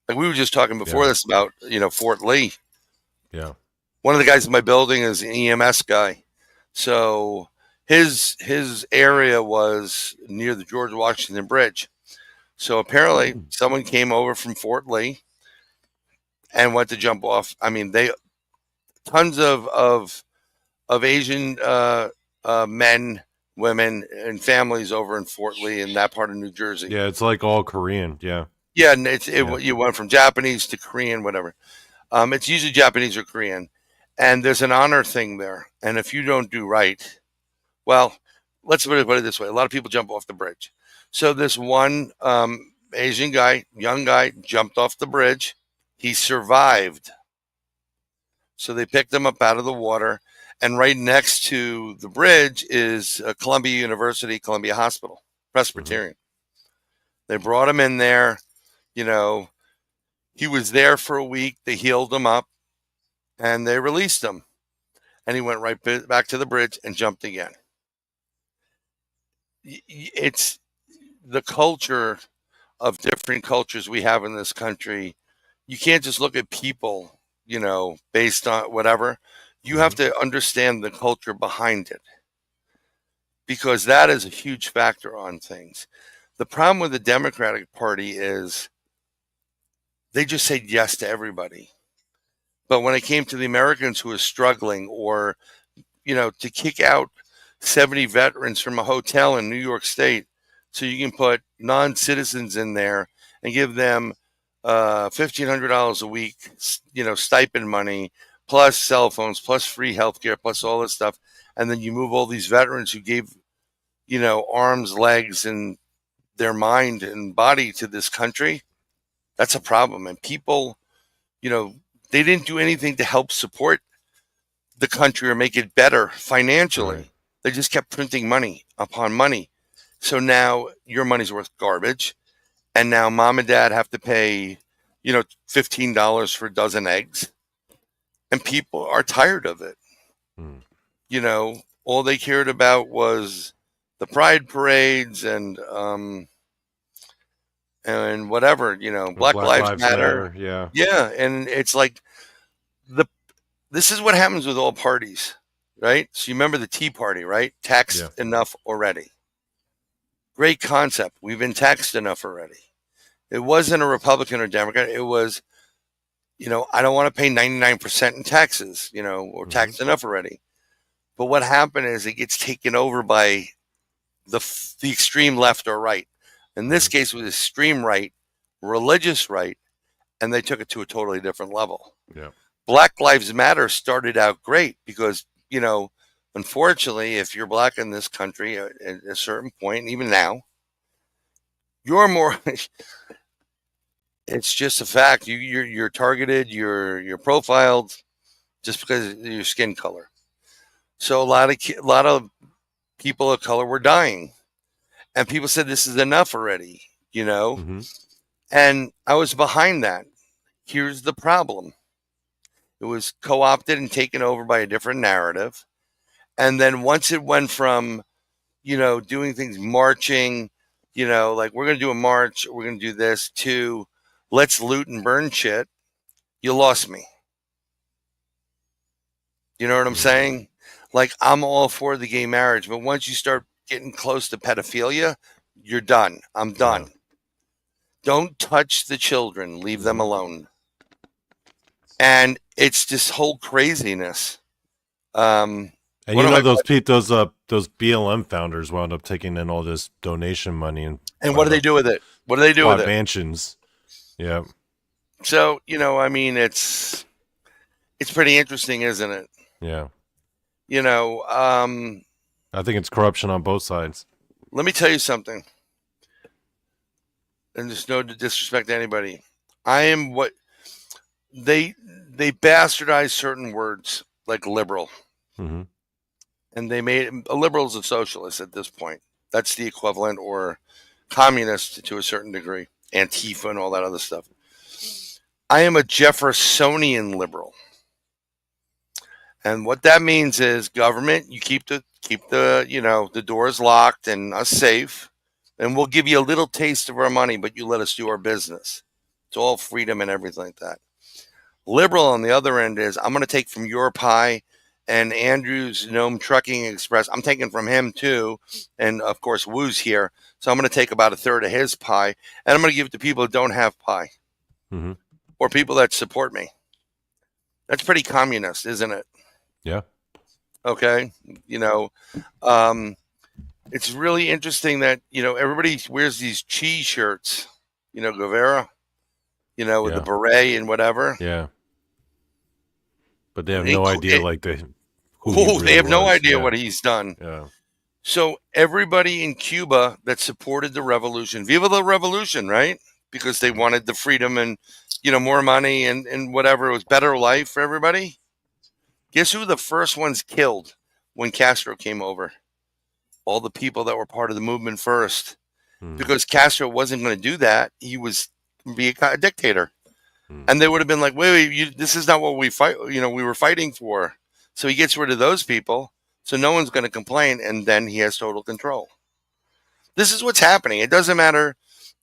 [SPEAKER 3] Like we were just talking before
[SPEAKER 2] Yeah.
[SPEAKER 3] this about, Fort Lee.
[SPEAKER 2] Yeah.
[SPEAKER 3] One of the guys in my building is an EMS guy. So his area was near the George Washington Bridge. So apparently someone came over from Fort Lee and went to jump off. I mean, they tons of Asian men, women, and families over in Fort Lee in that part of New Jersey.
[SPEAKER 2] Yeah. It's like all Korean. Yeah.
[SPEAKER 3] Yeah, and
[SPEAKER 2] Yeah.
[SPEAKER 3] you went from Japanese to Korean, whatever. It's usually Japanese or Korean, and there's an honor thing there. And if you don't do right, well, let's put it this way: a lot of people jump off the bridge. So this one Asian guy, young guy, jumped off the bridge. He survived. So they picked him up out of the water, and right next to the bridge is Columbia University, Columbia Hospital,
[SPEAKER 2] Hmm.
[SPEAKER 3] Presbyterian. They brought him in there. You know, he was there for a week. They healed him up, and they released him. And he went right back to the bridge and jumped again. It's the culture of different cultures we have in this country. You can't just look at people, based on whatever. You have
[SPEAKER 2] Hmm.
[SPEAKER 3] to understand the culture behind it because that is a huge factor on things. The problem with the Democratic Party is they just say yes to everybody. But when it came to the Americans who were struggling, or, to kick out 70 veterans from a hotel in New York State so you can put non-citizens in there and give them $1,500 a week, stipend money, plus cell phones, plus free healthcare, plus all this stuff. And then you move all these veterans who gave, arms, legs, and their mind and body to this country. That's a problem. And people, they didn't do anything to help support the country or make it better financially.
[SPEAKER 2] Right.
[SPEAKER 3] They just kept printing money upon money. So now your money's worth garbage. And now mom and dad have to pay, $15 for a dozen eggs. And people are tired of it. All they cared about was the pride parades and whatever, Black Lives Matter.
[SPEAKER 2] Yeah.
[SPEAKER 3] Yeah. And it's like this is what happens with all parties, right? So you remember the Tea Party, right? Taxed enough already. Great concept. We've been taxed enough already. It wasn't a Republican or Democrat. It was, I don't want to pay 99% in taxes, or taxed enough already. But what happened is it gets taken over by the extreme left or right. In this case, it was extreme right, religious right, and they took it to a totally different level.
[SPEAKER 2] Yeah.
[SPEAKER 3] Black Lives Matter started out great because, unfortunately, if you're black in this country at a certain point, and even now, you're more. It's just a fact. You're targeted. You're profiled just because of your skin color. So a lot of people of color were dying, and people said this is enough already. And I was behind that. Here's the problem. It was co-opted and taken over by a different narrative. And then once it went from, doing things, marching, like we're going to do a march, we're going to do this, to let's loot and burn shit, you lost me. You know what I'm saying? Like, I'm all for the gay marriage, but once you start getting close to pedophilia, you're done. I'm done. Yeah. Don't touch the children. Leave them alone. And it's this whole craziness.
[SPEAKER 2] And those BLM founders wound up taking in all this donation money and
[SPEAKER 3] what do they do with it? What do they do with it?
[SPEAKER 2] Mansions. Yeah.
[SPEAKER 3] So it's pretty interesting, isn't it?
[SPEAKER 2] Yeah.
[SPEAKER 3] I
[SPEAKER 2] think it's corruption on both sides.
[SPEAKER 3] Let me tell you something, and there's no disrespect to anybody. I am what they bastardize certain words like liberal.
[SPEAKER 2] Mm-hmm.
[SPEAKER 3] And they made a liberal is a socialist at this point. That's the equivalent, or communist to a certain degree, Antifa and all that other stuff. I am a Jeffersonian liberal. And what that means is government, you keep the doors locked and us safe, and we'll give you a little taste of our money, but you let us do our business. It's all freedom and everything like that. Liberal on the other end is I'm going to take from your pie, and Andrew's Gnome Trucking Express, I'm taking from him too. And of course, Woo's here. So I'm going to take about a third of his pie, and I'm going to give it to people that don't have pie, or people that support me. That's pretty communist, isn't it?
[SPEAKER 2] Yeah.
[SPEAKER 3] Okay. It's really interesting that, everybody wears these cheese shirts, Guevara, with the beret and whatever.
[SPEAKER 2] Yeah. But they have no idea,
[SPEAKER 3] they have no idea what he's done.
[SPEAKER 2] Yeah.
[SPEAKER 3] So everybody in Cuba that supported the revolution, Viva la Revolution, right? Because they wanted the freedom and, more money and whatever. It was better life for everybody. Guess who the first ones killed when Castro came over? All the people that were part of the movement first. Because Castro wasn't going to do that. He was be a dictator. And they would have been like, wait, this is not what we fight. We were fighting for. So he gets rid of those people. So no one's going to complain. And then he has total control. This is what's happening. It doesn't matter.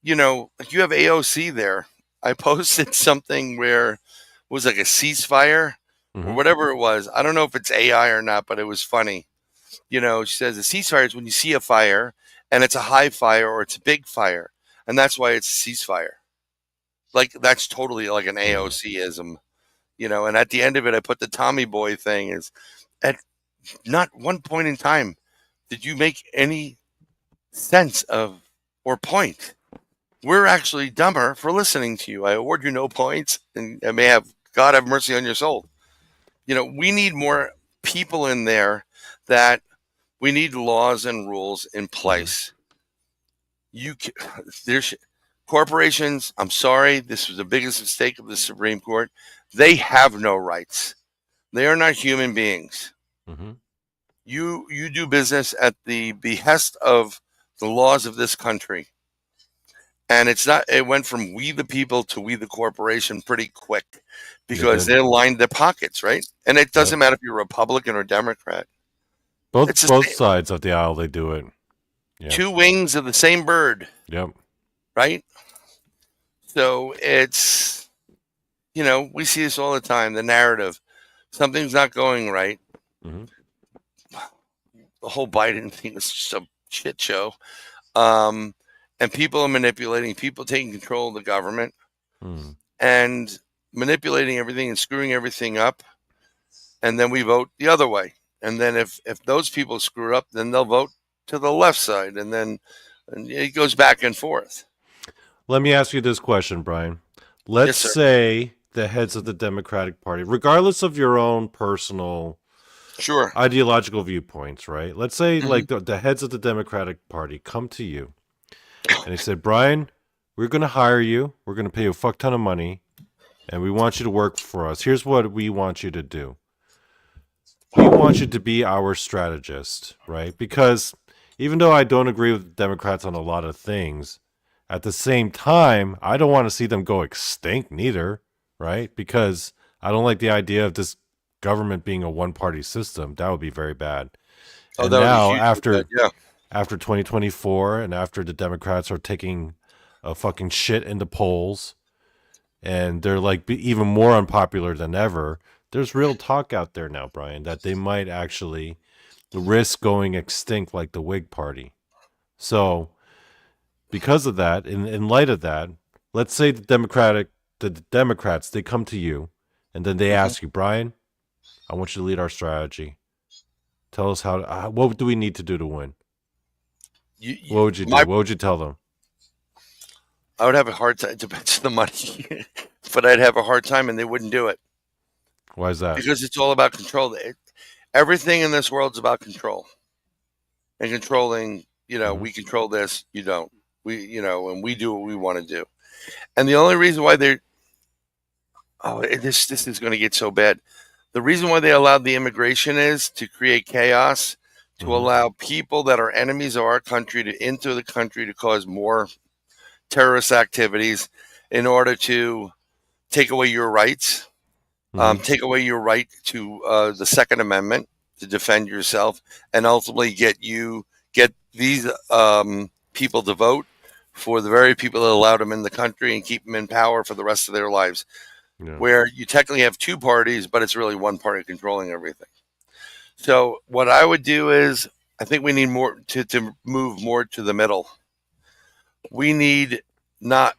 [SPEAKER 3] Like you have AOC there. I posted something where it was like a ceasefire or whatever it was. I don't know if it's AI or not, but it was funny. She says a ceasefire is when you see a fire and it's a high fire or it's a big fire. And that's why it's a ceasefire. Like, that's totally like an AOC-ism, And at the end of it, I put the Tommy Boy thing is at not one point in time did you make any sense of or point. We're actually dumber for listening to you. I award you no points, and I may have God have mercy on your soul. We need more people in there that we need laws and rules in place. There's corporations. I'm sorry. This was the biggest mistake of the Supreme Court. They have no rights. They are not human beings.
[SPEAKER 2] Mm-hmm.
[SPEAKER 3] You do business at the behest of the laws of this country. And it went from we the people to we the corporation pretty quick because they lined their pockets, right? And it doesn't matter if you're Republican or Democrat.
[SPEAKER 2] Both sides of the aisle, they do it. Yep.
[SPEAKER 3] Two wings of the same bird.
[SPEAKER 2] Yep.
[SPEAKER 3] Right? So it's, we see this all the time, the narrative. Something's not going right.
[SPEAKER 2] Mm-hmm.
[SPEAKER 3] The whole Biden thing is just a shit show. And people are manipulating, people taking control of the government and manipulating everything and screwing everything up. And then we vote the other way. And then if those people screw up, then they'll vote to the left side. And then it goes back and forth.
[SPEAKER 2] Let me ask you this question, Brian. Let's say the heads of the Democratic Party, regardless of your own personal ideological viewpoints, right? Let's say like the heads of the Democratic Party come to you. And he said, Brian, we're going to hire you. We're going to pay you a fuck ton of money. And we want you to work for us. Here's what we want you to do. We want you to be our strategist, right? Because even though I don't agree with Democrats on a lot of things, at the same time, I don't want to see them go extinct neither, right? Because I don't like the idea of this government being a one-party system. That would be very bad. And now, after 2024 and after the Democrats are taking a fucking shit in the polls and they're like even more unpopular than ever, there's real talk out there now, Brian, that they might actually risk going extinct like the Whig Party. So because of that, in light of that, let's say the Democrats, they come to you and then they ask you, Brian, I want you to lead our strategy. Tell us what do we need to do to win? What would you do? What would you tell them?
[SPEAKER 3] I would have a hard time. It depends on the money, but I'd have a hard time, and they wouldn't do it.
[SPEAKER 2] Why is that?
[SPEAKER 3] Because it's all about control. Everything in this world is about control, and controlling. We control this. You don't. And we do what we want to do. And the only reason why this is going to get so bad. The reason why they allowed the immigration is to create chaos. To allow people that are enemies of our country to enter the country to cause more terrorist activities in order to take away your rights, take away your right to the Second Amendment to defend yourself, and ultimately get these people to vote for the very people that allowed them in the country and keep them in power for the rest of their lives. Yeah. Where you technically have two parties, but it's really one party controlling everything. So what I would do is, I think we need more to move more to the middle. We need not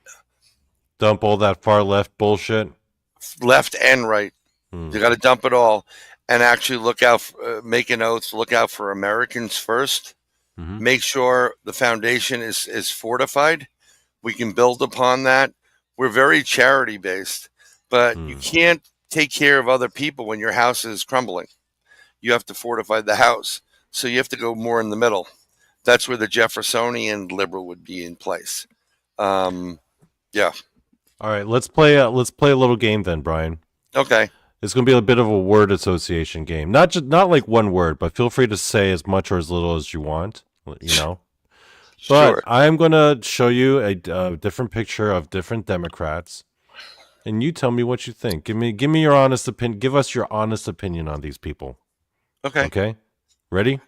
[SPEAKER 2] dump all that far left bullshit.
[SPEAKER 3] Left and right. You got to dump it all and actually look out, make an oath, look out for Americans first. Make sure the foundation is fortified. We can build upon that. We're very charity based, but you can't take care of other people when your house is crumbling. You have to fortify the house. So you have to go more in the middle. That's where the Jeffersonian liberal would be in place. Yeah.
[SPEAKER 2] All right, let's play a little game then, Brian.
[SPEAKER 3] Okay.
[SPEAKER 2] It's going to be a bit of a word association game. Not like one word, but feel free to say as much or as little as you want, But sure. I'm going to show you a different picture of different Democrats. And you tell me what you think. Give me your honest opinion. Give us your honest opinion on these people.
[SPEAKER 3] Okay.
[SPEAKER 2] Okay. Ready?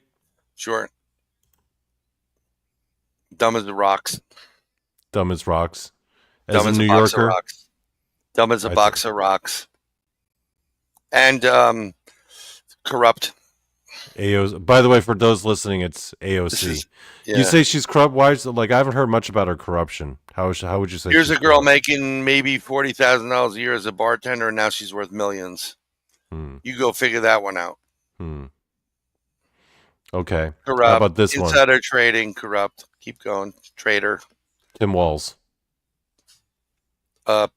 [SPEAKER 3] Sure. Dumb as the rocks.
[SPEAKER 2] Dumb as rocks.
[SPEAKER 3] Dumb as a New Yorker. Dumb as a box of rocks. And corrupt.
[SPEAKER 2] AOC. By the way, for those listening, it's
[SPEAKER 3] This
[SPEAKER 2] AOC.
[SPEAKER 3] is
[SPEAKER 2] You
[SPEAKER 3] yeah.
[SPEAKER 2] say she's corrupt. Why? Like I haven't heard much about her corruption. How would you say
[SPEAKER 3] Here's
[SPEAKER 2] she's
[SPEAKER 3] a girl
[SPEAKER 2] corrupt?
[SPEAKER 3] making maybe $40,000 a year as a bartender, and now she's worth millions.
[SPEAKER 2] Hmm.
[SPEAKER 3] You go figure that one out.
[SPEAKER 2] Hmm. Okay. How
[SPEAKER 3] Corrupt,
[SPEAKER 2] about this one?
[SPEAKER 3] insider trading, corrupt. Keep going, traitor.
[SPEAKER 2] Tim Walz.
[SPEAKER 3] Uh,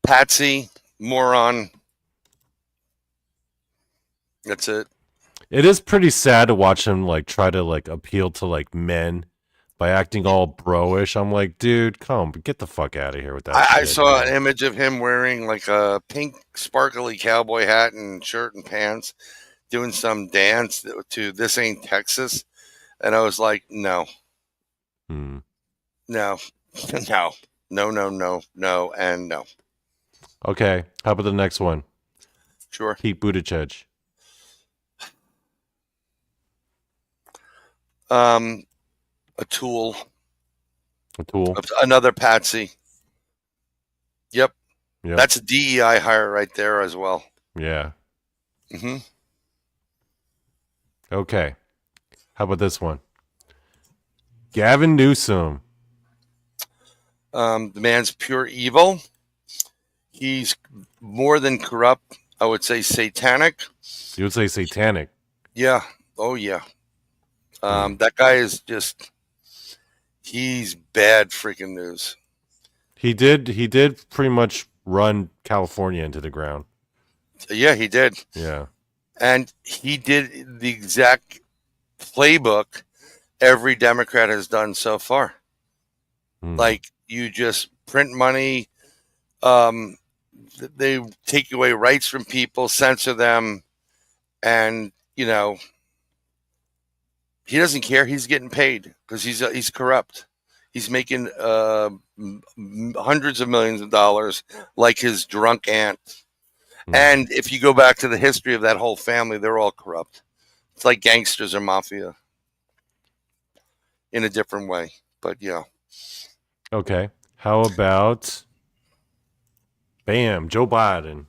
[SPEAKER 3] Patsy, moron. That's it.
[SPEAKER 2] It is pretty sad to watch him like try to like appeal to like men by acting all bro-ish. I'm like, dude, get the fuck out of here with that
[SPEAKER 3] I
[SPEAKER 2] shit.
[SPEAKER 3] saw
[SPEAKER 2] man.
[SPEAKER 3] an image of him wearing like a pink sparkly cowboy hat and shirt and pants, doing some dance to "This Ain't Texas," and I was like, no,
[SPEAKER 2] Hmm.
[SPEAKER 3] no, no, no, no, no, no, and no.
[SPEAKER 2] Okay. How about the next one?
[SPEAKER 3] Sure.
[SPEAKER 2] Pete Buttigieg.
[SPEAKER 3] A tool,
[SPEAKER 2] A tool.
[SPEAKER 3] another patsy. Yep,
[SPEAKER 2] Yeah.
[SPEAKER 3] that's a DEI hire right there as well.
[SPEAKER 2] Yeah.
[SPEAKER 3] hmm
[SPEAKER 2] Okay. How about this one? Gavin Newsom.
[SPEAKER 3] The man's pure evil. He's more than corrupt. I would say satanic.
[SPEAKER 2] You would say satanic.
[SPEAKER 3] Yeah. Oh yeah.
[SPEAKER 2] Hmm.
[SPEAKER 3] That guy is he's bad freaking news.
[SPEAKER 2] He did pretty much run California into the ground.
[SPEAKER 3] Yeah, he did.
[SPEAKER 2] Yeah.
[SPEAKER 3] And he did the exact playbook every Democrat has done so far.
[SPEAKER 2] Hmm.
[SPEAKER 3] Like, you just print money, they take away rights from people, censor them, and he doesn't care. He's getting paid because he's corrupt. He's making hundreds of millions of dollars, like his drunk aunt.
[SPEAKER 2] Hmm.
[SPEAKER 3] And if you go back to the history of that whole family, they're all corrupt. It's like gangsters or mafia in a different way. But yeah.
[SPEAKER 2] Okay. How about bam, Joe Biden?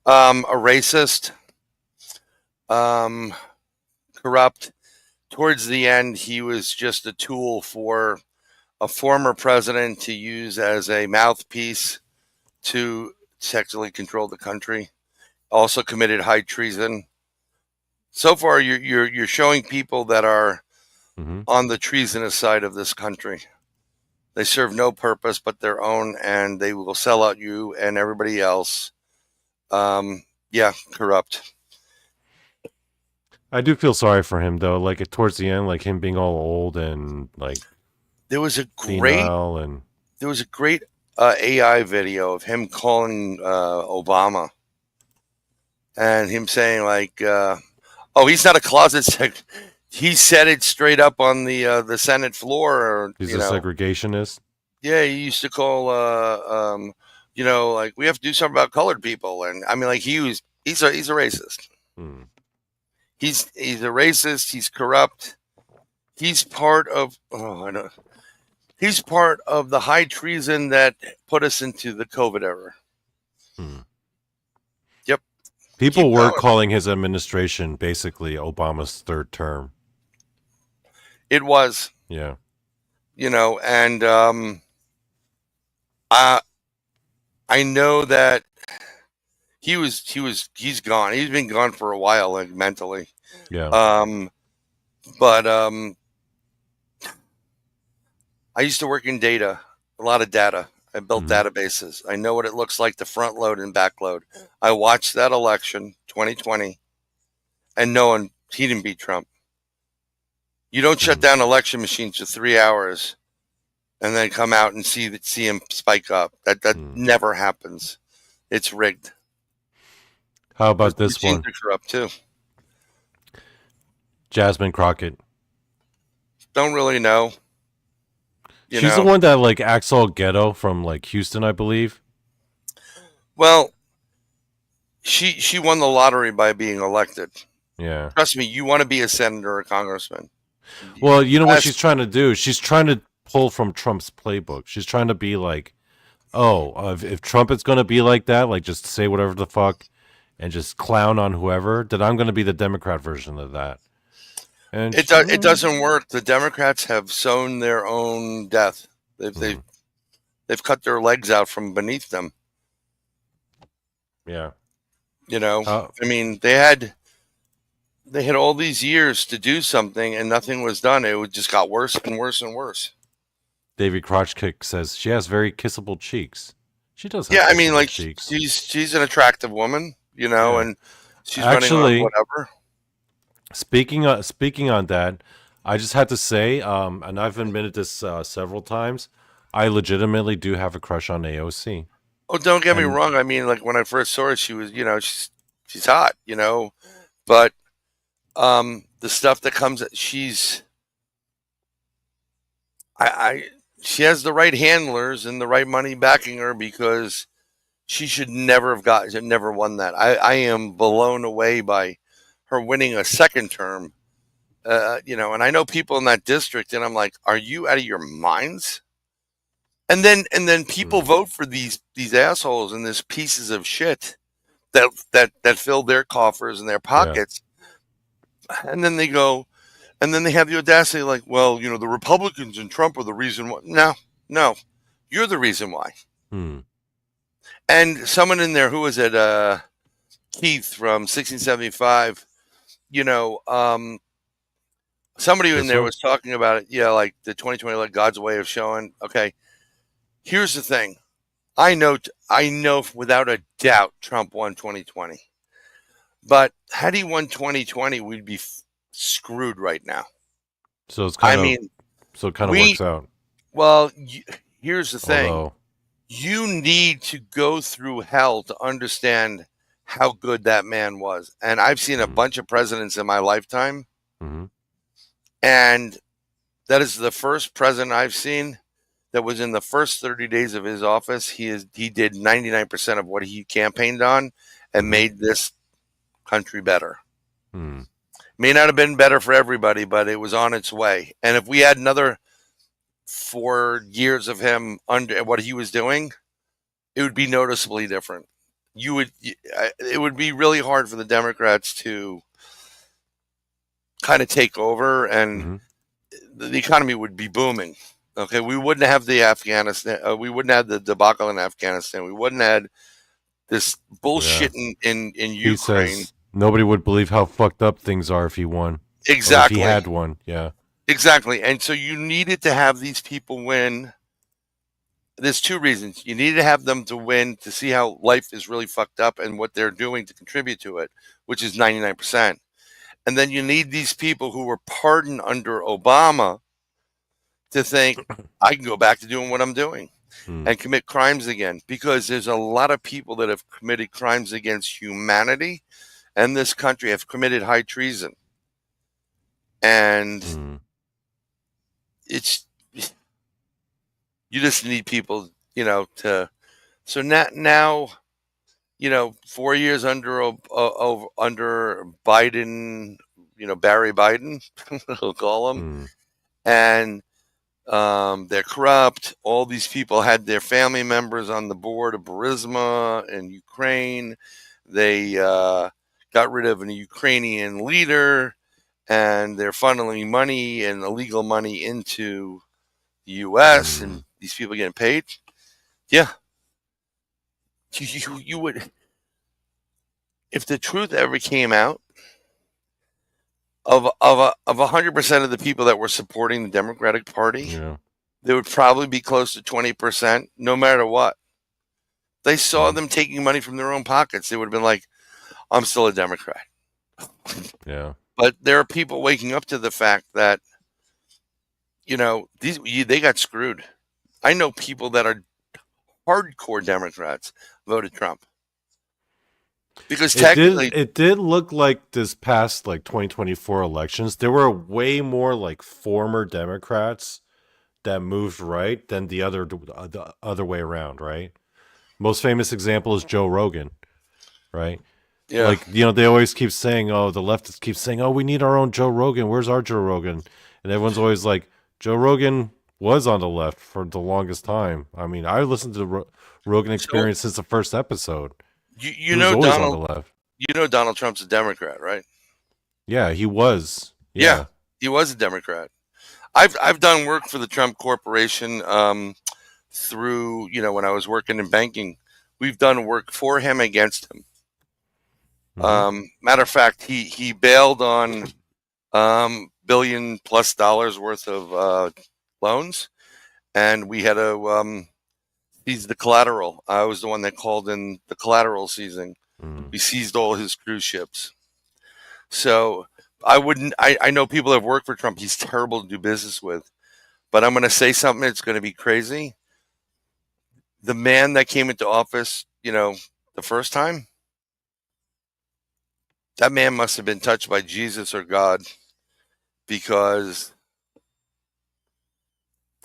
[SPEAKER 3] A racist, corrupt. Towards the end, he was just a tool for a former president to use as a mouthpiece to sexually control the country. Also committed high treason. So far, you're showing people that are
[SPEAKER 2] Mm-hmm.
[SPEAKER 3] on the treasonous side of this country. They serve no purpose but their own, and they will sell out you and everybody else. Yeah, corrupt.
[SPEAKER 2] I do feel sorry for him though. Like towards the end, like him being all old and like
[SPEAKER 3] There was a
[SPEAKER 2] senile and
[SPEAKER 3] great AI video of him calling Obama and him saying like, "Oh, he's not a closet sec." He said it straight up on the Senate floor.
[SPEAKER 2] he's a segregationist.
[SPEAKER 3] Yeah, he used to call, like, we have to do something about colored people, and I mean, like, he's a racist.
[SPEAKER 2] Hmm.
[SPEAKER 3] He's a racist. He's corrupt. He's part of He's part of the high treason that put us into the COVID era.
[SPEAKER 2] Hmm.
[SPEAKER 3] Yep.
[SPEAKER 2] People
[SPEAKER 3] Keep
[SPEAKER 2] were
[SPEAKER 3] going.
[SPEAKER 2] calling his administration basically Obama's third term.
[SPEAKER 3] It was,
[SPEAKER 2] Yeah.
[SPEAKER 3] and I know that he's gone. He's been gone for a while, like mentally.
[SPEAKER 2] Yeah.
[SPEAKER 3] But I used to work in data, a lot of data. I built databases. I know what it looks like to front load and back load. I watched that election, 2020, and he didn't beat Trump. You don't shut down election machines for 3 hours and then come out and see him spike up. That never happens. It's rigged.
[SPEAKER 2] How about this
[SPEAKER 3] Machines
[SPEAKER 2] one?
[SPEAKER 3] are corrupt too.
[SPEAKER 2] Jasmine Crockett.
[SPEAKER 3] Don't really know.
[SPEAKER 2] She's the one that like acts all ghetto from like Houston, I believe.
[SPEAKER 3] Well, she won the lottery by being elected.
[SPEAKER 2] Yeah.
[SPEAKER 3] Trust me, you want to be a senator or a congressman.
[SPEAKER 2] Well, you know what she's trying to do? She's trying to pull from Trump's playbook. She's trying to be like, if Trump is going to be like that, like just say whatever the fuck, and just clown on whoever, then I'm going to be the Democrat version of that. And
[SPEAKER 3] It doesn't work. The Democrats have sown their own death. They've cut their legs out from beneath them.
[SPEAKER 2] Yeah.
[SPEAKER 3] You know, I mean, they had all these years to do something, and nothing was done. It just got worse and worse and worse.
[SPEAKER 2] David Crotchkick says she has very kissable cheeks. She does have
[SPEAKER 3] Yeah, I mean,
[SPEAKER 2] kissable
[SPEAKER 3] like
[SPEAKER 2] cheeks.
[SPEAKER 3] she's an attractive woman, you know, and she's
[SPEAKER 2] Actually,
[SPEAKER 3] running on whatever.
[SPEAKER 2] Speaking on that, I just had to say, and I've admitted this several times, I legitimately do have a crush on AOC.
[SPEAKER 3] Oh, don't get me
[SPEAKER 2] And
[SPEAKER 3] wrong. I mean, like when I first saw her, she was, you know, she's hot, you know, but the stuff that comes, she has the right handlers and the right money backing her, because she should never have never won that. I am blown away by her winning a second term. You know, and I know people in that district, and I'm like, are you out of your minds? And then people vote for these assholes and these pieces of shit that fill their coffers and their pockets. Yeah. And then they go, and then they have the audacity, like, well, you know, the Republicans and Trump are the reason why. No, you're the reason why. And someone in there, who was it? Keith from 1675. You know, somebody in there was talking about it. Yeah, like the 2020, like God's way of showing. Okay, here's the thing. I know without a doubt Trump won 2020. But had he won 2020, we'd be screwed right now.
[SPEAKER 2] So it's kind of works out.
[SPEAKER 3] Well, here's the thing. You need to go through hell to understand how good that man was. And I've seen a bunch of presidents in my lifetime. And that is the first president I've seen that was in the first 30 days of his office. He did 99% of what he campaigned on and made this country better. May not have been better for everybody, but it was on its way. And if we had another 4 years of him under what he was doing, it would be noticeably different. It would be really hard for the Democrats to kind of take over, and the economy would be booming. Okay, we wouldn't have the Afghanistan. We wouldn't have the debacle in Afghanistan. We wouldn't have this bullshit in Ukraine. He says
[SPEAKER 2] nobody would believe how fucked up things are if he won.
[SPEAKER 3] Exactly.
[SPEAKER 2] Or if he had won. Yeah.
[SPEAKER 3] Exactly. And so you needed to have these people win. There's two reasons. You needed to have them to win to see how life is really fucked up and what they're doing to contribute to it, which is 99%. And then you need these people who were pardoned under Obama to think, I can go back to doing what I'm doing and commit crimes again. Because there's a lot of people that have committed crimes against humanity, and this country have committed high treason. And it's, you just need people, you know, to, so now, you know, 4 years under Biden, you know, Barry Biden, we'll call him, and they're corrupt. All these people had their family members on the board of Burisma in Ukraine. They got rid of a Ukrainian leader, and they're funneling money and illegal money into the U.S. and these people getting paid. Yeah, you would, if the truth ever came out of 100% of the people that were supporting the Democratic Party, there would probably be close to 20%, no matter what. They saw them taking money from their own pockets. They would have been like, I'm still a Democrat.
[SPEAKER 2] Yeah.
[SPEAKER 3] But there are people waking up to the fact that, you know, they got screwed. I know people that are hardcore Democrats voted Trump. Because technically,
[SPEAKER 2] it did look like this past like 2024 elections, there were way more like former Democrats that moved right than the other way around, right? Most famous example is Joe Rogan, right?
[SPEAKER 3] Yeah.
[SPEAKER 2] Like, you know, they always keep saying, oh, the leftists keep saying, oh, we need our own Joe Rogan. Where's our Joe Rogan? And everyone's always like, Joe Rogan was on the left for the longest time. I mean, I listened to the Rogan Experience since the first episode.
[SPEAKER 3] You know, Donald, You know Donald Trump's a Democrat, right?
[SPEAKER 2] Yeah, he was.
[SPEAKER 3] Yeah,
[SPEAKER 2] Yeah.
[SPEAKER 3] he was a Democrat. I've done work for the Trump Corporation through, when I was working in banking. We've done work for him, against him. Matter of fact, he bailed on $1 billion+ worth of loans, and we had to seize the collateral. I was the one that called in the collateral seizing. We seized all his cruise ships. So I know people that have worked for Trump. He's terrible to do business with. But I'm going to say something that's going to be crazy. The man that came into office, the first time, that man must have been touched by Jesus or God, because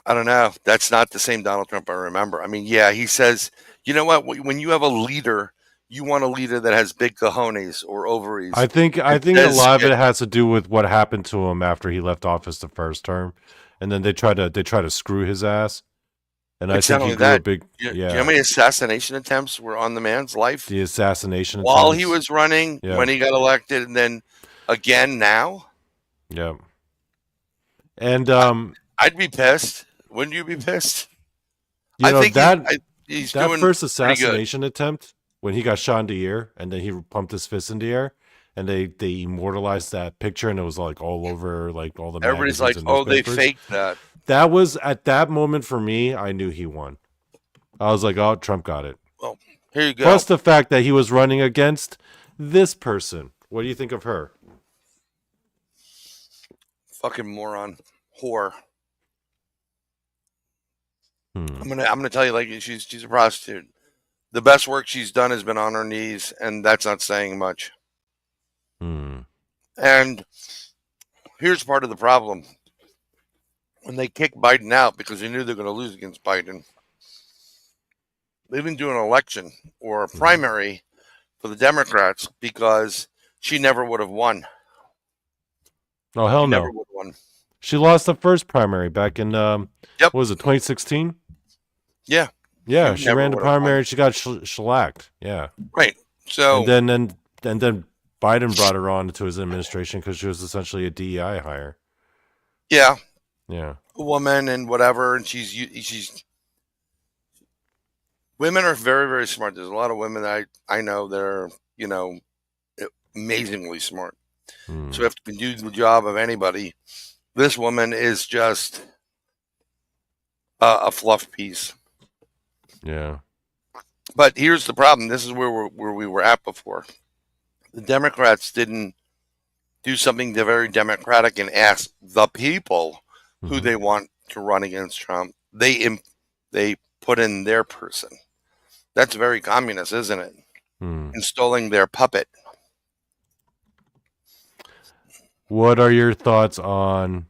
[SPEAKER 3] I don't know. That's not the same Donald Trump I remember. I mean, yeah, he says, you know what? When you have a leader, you want a leader that has big cojones or ovaries.
[SPEAKER 2] I think a lot of it has to do with what happened to him after he left office the first term, and then they try to screw his ass. And I think he grew a big.
[SPEAKER 3] Do you know how many assassination attempts were on the man's life?
[SPEAKER 2] The assassination
[SPEAKER 3] while
[SPEAKER 2] attempts.
[SPEAKER 3] he was running, when he got elected, and then again now.
[SPEAKER 2] Yeah. And
[SPEAKER 3] I'd be pissed. Wouldn't you be pissed?
[SPEAKER 2] I think
[SPEAKER 3] he's
[SPEAKER 2] that
[SPEAKER 3] doing
[SPEAKER 2] first assassination attempt, when he got shot in the ear and then he pumped his fist in the air, and they immortalized that picture, and it was like all over, like all the
[SPEAKER 3] everybody's like, oh, they faked that.
[SPEAKER 2] That was, at that moment for me, I knew he won. I was like, oh, Trump got it.
[SPEAKER 3] Well, here you go.
[SPEAKER 2] Plus the fact that he was running against this person. What do you think of her?
[SPEAKER 3] Fucking moron, whore. I'm gonna tell you, like, she's a prostitute. The best work she's done has been on her knees, and that's not saying much. And here's part of the problem. When they kicked Biden out because they knew they're going to lose against Biden, they didn't do an election or a primary for the Democrats, because she never would have won.
[SPEAKER 2] Oh, hell no.
[SPEAKER 3] Never would have won.
[SPEAKER 2] She lost the first primary back in, what was it, 2016?
[SPEAKER 3] Yeah.
[SPEAKER 2] Yeah, she ran the primary and she got shellacked. Yeah.
[SPEAKER 3] Right. So
[SPEAKER 2] and then Biden brought her on to his administration because she was essentially a DEI hire.
[SPEAKER 3] Yeah.
[SPEAKER 2] Yeah.
[SPEAKER 3] A woman and whatever, and she's women are very, very smart. There's a lot of women that I know that are, amazingly smart. So if you can do the job of anybody, this woman is just a fluff piece.
[SPEAKER 2] Yeah.
[SPEAKER 3] But here's the problem. This is where we were at before. The Democrats didn't do something very democratic and ask the people who they want to run against Trump. They put in their person. That's very communist, isn't it? Installing their puppet.
[SPEAKER 2] What are your thoughts on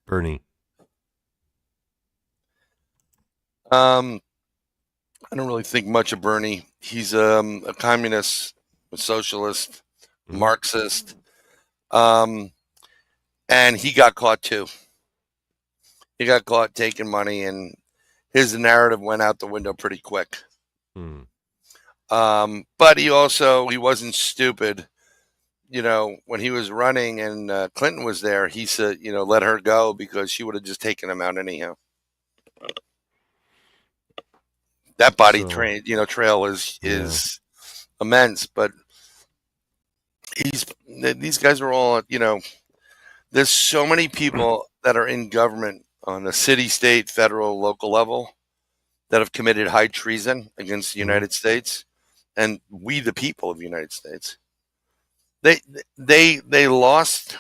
[SPEAKER 2] Bernie?
[SPEAKER 3] I don't really think much of Bernie. He's a communist, a socialist, Marxist, and he got caught too. He got caught taking money, and his narrative went out the window pretty quick. But he wasn't stupid. When he was running and Clinton was there, he said, let her go, because she would have just taken him out anyhow. That body trail is immense, but these guys are all, there's so many people that are in government on the city, state, federal, local level that have committed high treason against the United States, and we, the people of the United States. They lost.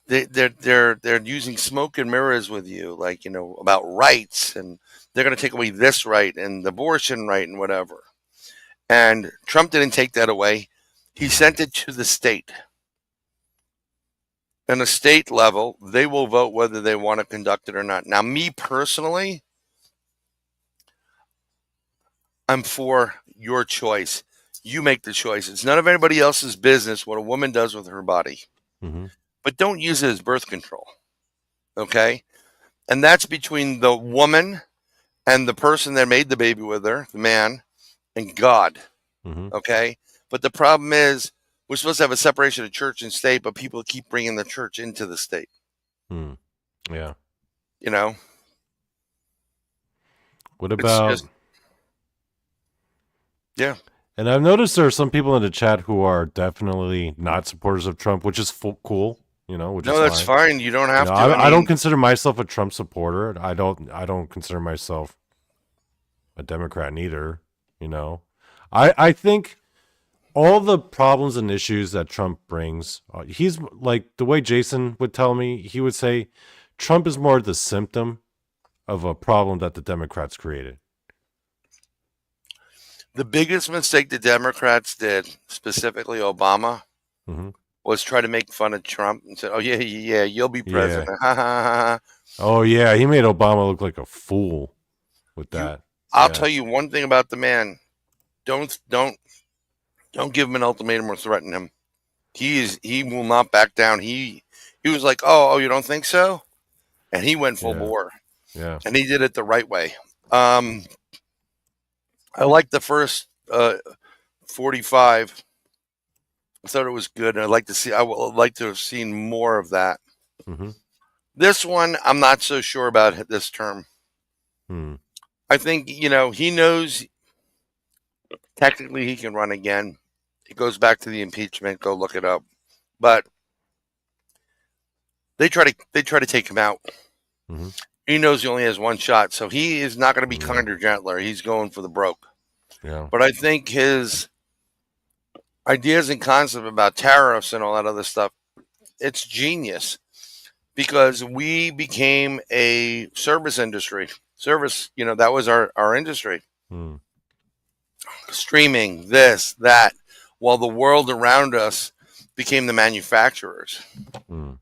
[SPEAKER 3] They're using smoke and mirrors with you, like, about rights, and they're going to take away this right and the abortion right and whatever. And Trump didn't take that away. He sent it to the state. And the state level, they will vote whether they want to conduct it or not. Now, me personally, I'm for your choice. You make the choice. It's none of anybody else's business what a woman does with her body. But don't use it as birth control. Okay? And that's between the woman and the person that made the baby with her, the man, and God.
[SPEAKER 2] Hmm.
[SPEAKER 3] Okay, but the problem is we're supposed to have a separation of church and state, but people keep bringing the church into the state.
[SPEAKER 2] Hmm. Yeah.
[SPEAKER 3] You know,
[SPEAKER 2] What
[SPEAKER 3] it's
[SPEAKER 2] about?
[SPEAKER 3] just yeah.
[SPEAKER 2] And I've noticed there are some people in the chat who are definitely not supporters of Trump, which is cool. Which is
[SPEAKER 3] No, that's
[SPEAKER 2] fine.
[SPEAKER 3] fine. You don't have to.
[SPEAKER 2] I don't consider myself a Trump supporter. I don't consider myself a Democrat neither. I think all the problems and issues that Trump brings, he's like the way Jason would tell me, he would say Trump is more the symptom of a problem that the Democrats created.
[SPEAKER 3] The biggest mistake the Democrats did, specifically Obama,
[SPEAKER 2] Mm-hmm.
[SPEAKER 3] was try to make fun of Trump and said, "Oh yeah, you'll be
[SPEAKER 2] Yeah.
[SPEAKER 3] president." Ha, ha, ha, ha.
[SPEAKER 2] Oh yeah, he made Obama look like a fool with
[SPEAKER 3] You,
[SPEAKER 2] that.
[SPEAKER 3] I'll
[SPEAKER 2] Yeah.
[SPEAKER 3] tell you one thing about the man: don't give him an ultimatum or threaten him. He will not back down. He was like, "Oh, you don't think so?" And he went full
[SPEAKER 2] Yeah.
[SPEAKER 3] bore,
[SPEAKER 2] Yeah.
[SPEAKER 3] and he did it the right way. I liked the first 45. I thought it was good. I would like to have seen more of that.
[SPEAKER 2] Mm-hmm.
[SPEAKER 3] This one, I'm not so sure about this term.
[SPEAKER 2] Hmm.
[SPEAKER 3] I think, he knows technically he can run again. It goes back to the impeachment. Go look it up. But they try to take him out.
[SPEAKER 2] Mm-hmm.
[SPEAKER 3] He knows he only has one shot, so he is not going to be
[SPEAKER 2] Yeah.
[SPEAKER 3] kinder, gentler. He's going for the broke.
[SPEAKER 2] Yeah.
[SPEAKER 3] But I think his ideas and concept about tariffs and all that other stuff, it's genius because we became a service industry. Service, that was our industry.
[SPEAKER 2] Hmm.
[SPEAKER 3] Streaming, this, that, while the world around us became the manufacturers.
[SPEAKER 2] Hmm.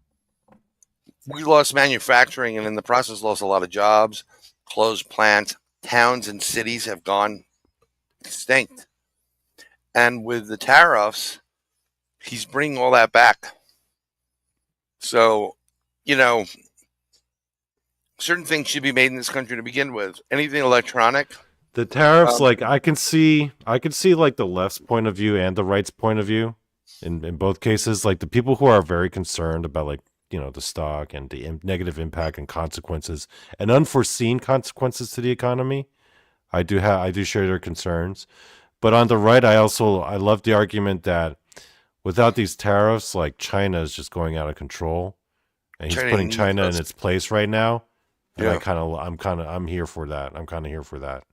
[SPEAKER 3] We lost manufacturing and in the process lost a lot of jobs, closed plants, towns and cities have gone extinct. And with the tariffs, he's bringing all that back. So, certain things should be made in this country to begin with. Anything electronic.
[SPEAKER 2] The tariffs, I can see like the left's point of view and the right's point of view in both cases. Like the people who are very concerned about the stock and the negative impact and consequences and unforeseen consequences to the economy. I do share their concerns. But on the right, I love the argument that without these tariffs, like China is just going out of control, and he's putting China in its place right now. And
[SPEAKER 3] Yeah.
[SPEAKER 2] I'm here for that. I'm kind of here for that.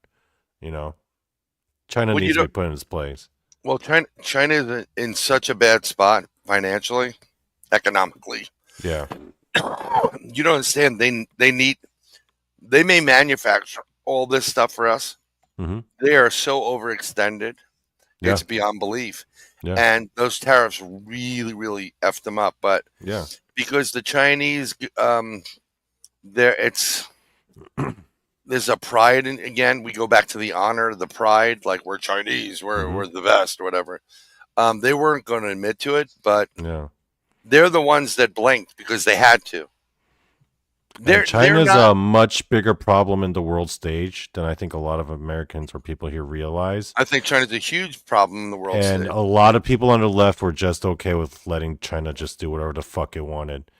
[SPEAKER 2] China needs to be put in its place.
[SPEAKER 3] Well, China is in such a bad spot financially, economically.
[SPEAKER 2] Yeah.
[SPEAKER 3] You don't understand. They may manufacture all this stuff for us.
[SPEAKER 2] Mm-hmm.
[SPEAKER 3] They are so overextended.
[SPEAKER 2] Yeah.
[SPEAKER 3] It's beyond belief.
[SPEAKER 2] Yeah.
[SPEAKER 3] And those tariffs really, really effed them up. But
[SPEAKER 2] Yeah.
[SPEAKER 3] because the Chinese, there's a pride in, again, we go back to the honor, the pride, like we're Chinese, we're the best or whatever. They weren't going to admit to it, but they're the ones that blinked because they had to.
[SPEAKER 2] China's a much bigger problem in the world stage than I think a lot of Americans or people here realize.
[SPEAKER 3] I think China's a huge problem in the world
[SPEAKER 2] stage. And a lot of people on the left were just okay with letting China just do whatever the fuck it wanted.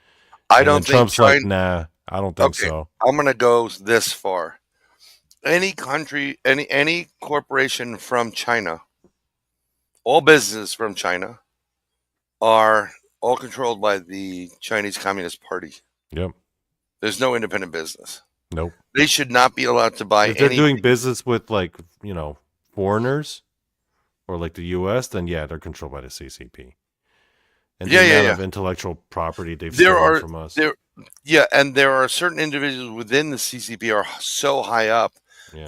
[SPEAKER 3] I don't think
[SPEAKER 2] Trump's like, nah, I don't think so.
[SPEAKER 3] I'm going to go this far. Any country, any corporation from China, all businesses from China are all controlled by the Chinese Communist Party.
[SPEAKER 2] Yep.
[SPEAKER 3] There's no independent business.
[SPEAKER 2] Nope.
[SPEAKER 3] They should not be allowed to buy.
[SPEAKER 2] If they're doing business with foreigners or like the U.S., then they're controlled by the CCP. And the amount of intellectual property they've stolen from us.
[SPEAKER 3] And there are certain individuals within the CCP are so high up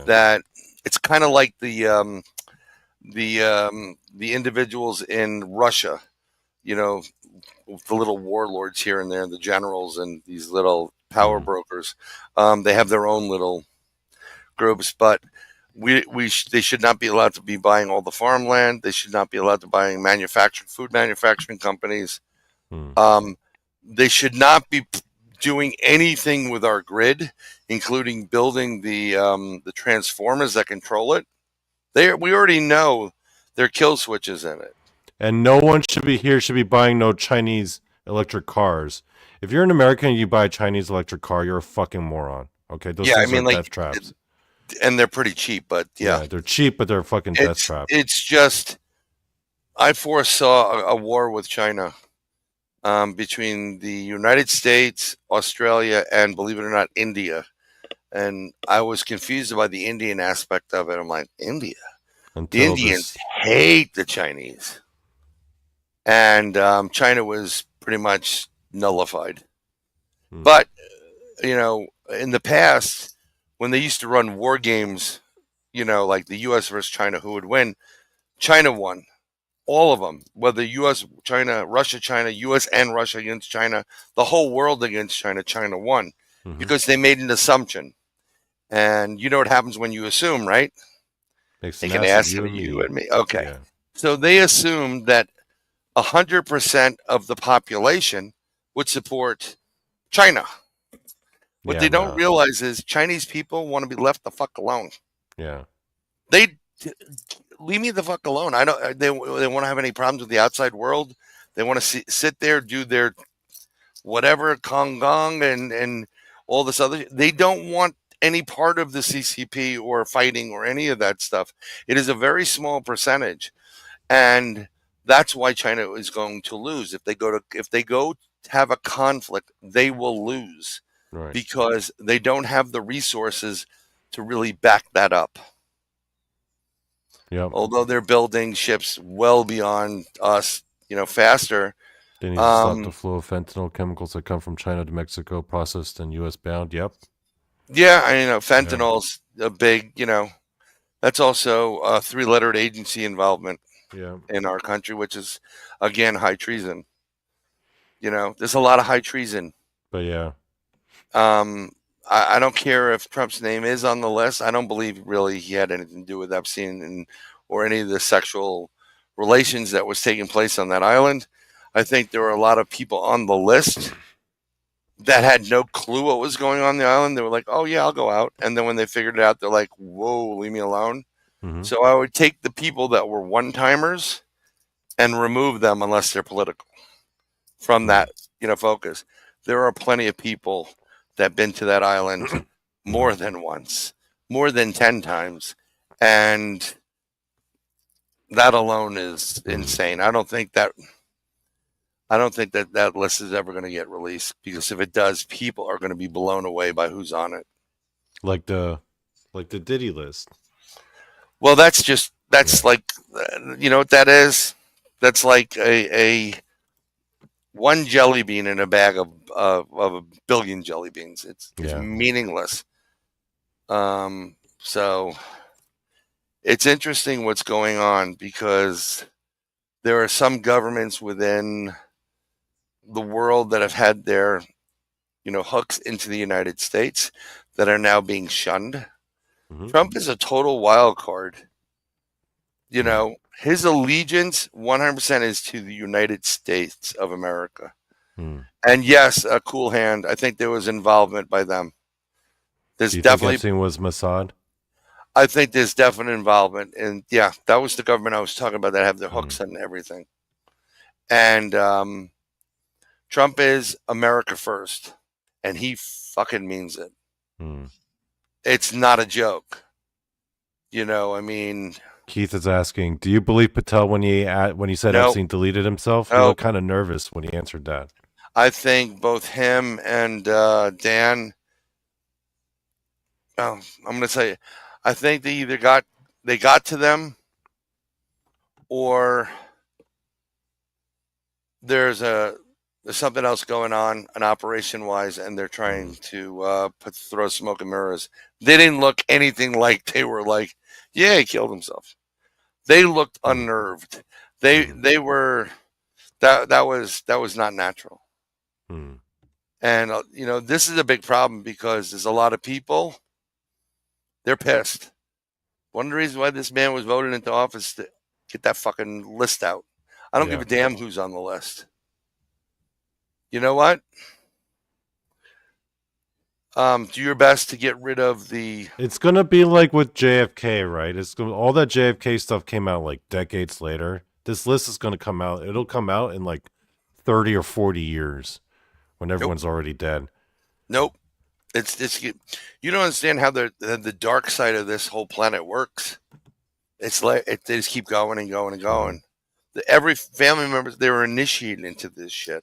[SPEAKER 3] that it's kind of like the individuals in Russia, the little warlords here and there, the generals and these little power brokers. They have their own little groups, but they should not be allowed to be buying all the farmland. They should not be allowed to buy food manufacturing companies. They should not be doing anything with our grid, including building the transformers that control it. We already know there are kill switches in it.
[SPEAKER 2] And no one should be buying no Chinese electric cars. If you're an American and you buy a Chinese electric car, you're a fucking moron. Okay, those
[SPEAKER 3] Yeah, I
[SPEAKER 2] things are
[SPEAKER 3] mean, like,
[SPEAKER 2] death traps.
[SPEAKER 3] and they're pretty cheap, but yeah,
[SPEAKER 2] Yeah, they're cheap, but they're fucking death traps.
[SPEAKER 3] it's just I foresaw a war with China between the United States, Australia, and believe it or not, India. And I was confused about the Indian aspect of it. I'm like, India? The
[SPEAKER 2] Until
[SPEAKER 3] Indians hate the Chinese. And China was pretty much nullified. But, in the past, when they used to run war games, like the U.S. versus China, who would win? China won. All of them, whether U.S., China, Russia, China, U.S. and Russia against China, the whole world against China, China won because they made an assumption. And you know what happens when you assume, right?
[SPEAKER 2] Makes
[SPEAKER 3] They
[SPEAKER 2] an
[SPEAKER 3] can
[SPEAKER 2] ass
[SPEAKER 3] ask
[SPEAKER 2] of
[SPEAKER 3] you and me. Okay.
[SPEAKER 2] Yeah.
[SPEAKER 3] So they assumed that 100% of the population would support China. What they don't realize is Chinese people want to be left the fuck alone.
[SPEAKER 2] Yeah.
[SPEAKER 3] They leave me the fuck alone. I don't. They want to have any problems with the outside world. They want to sit there, do their whatever Kong Gong and all this other. They don't want any part of the CCP or fighting or any of that stuff. It is a very small percentage, and that's why China is going to lose if they go to have a conflict. They will lose because they don't have the resources to really back that up.
[SPEAKER 2] Yep.
[SPEAKER 3] Although they're building ships well beyond us, faster.
[SPEAKER 2] They need to stop the flow of fentanyl chemicals that come from China to Mexico, processed and U.S. bound. Yep.
[SPEAKER 3] Yeah, fentanyl's a big, that's also a 3-lettered agency involvement in our country, which is, again, high treason. There's a lot of high treason.
[SPEAKER 2] But yeah.
[SPEAKER 3] I don't care if Trump's name is on the list. I don't believe really he had anything to do with Epstein or any of the sexual relations that was taking place on that island. I think there were a lot of people on the list that had no clue what was going on the island. They were like, oh, yeah, I'll go out. And then when they figured it out, they're like, whoa, leave me alone. So I would take the people that were one-timers and remove them unless they're political from that, focus. There are plenty of people that have been to that island more than once, more than 10 times. And that alone is insane. I don't think that list is ever going to get released, because if it does, people are going to be blown away by who's on it.
[SPEAKER 2] Like the Diddy list.
[SPEAKER 3] Well, that's like, you know what that is? That's like a one jelly bean in a bag of a billion jelly beans. It's meaningless. So it's interesting what's going on, because there are some governments within the world that have had their, hooks into the United States that are now being shunned. Trump is a total wild card. His allegiance 100% is to the United States of America. And yes, a cool hand. I think there was involvement by them. There's definitely
[SPEAKER 2] think Epstein was Mossad?
[SPEAKER 3] I think there's definite involvement. And yeah, that was the government I was talking about that have their hooks and everything. And Trump is America first. And he fucking means it. It's not a joke.
[SPEAKER 2] Keith is asking, do you believe Patel when he said Epstein deleted himself? He looked kind of nervous when he answered that.
[SPEAKER 3] I think both him and Dan, I'm going to say, I think they either got to them, or there's something else going on, an operation wise, and they're trying to throw smoke and mirrors. They didn't look anything like they were like, yeah, he killed himself. They looked unnerved. They were that was not natural. And this is a big problem, because there's a lot of people, they're pissed. One of the reasons why this man was voted into office to get that fucking list out. I don't give a damn who's on the list. You know what? Do your best to get rid of the.
[SPEAKER 2] It's gonna be like with JFK, right? All that JFK stuff came out like decades later. This list is gonna come out. It'll come out in like 30 or 40 years when
[SPEAKER 3] Nope.
[SPEAKER 2] everyone's already dead.
[SPEAKER 3] Nope. It's you don't understand how the dark side of this whole planet works. It's like they just keep going and going and going. Every family member they were initiated into this shit.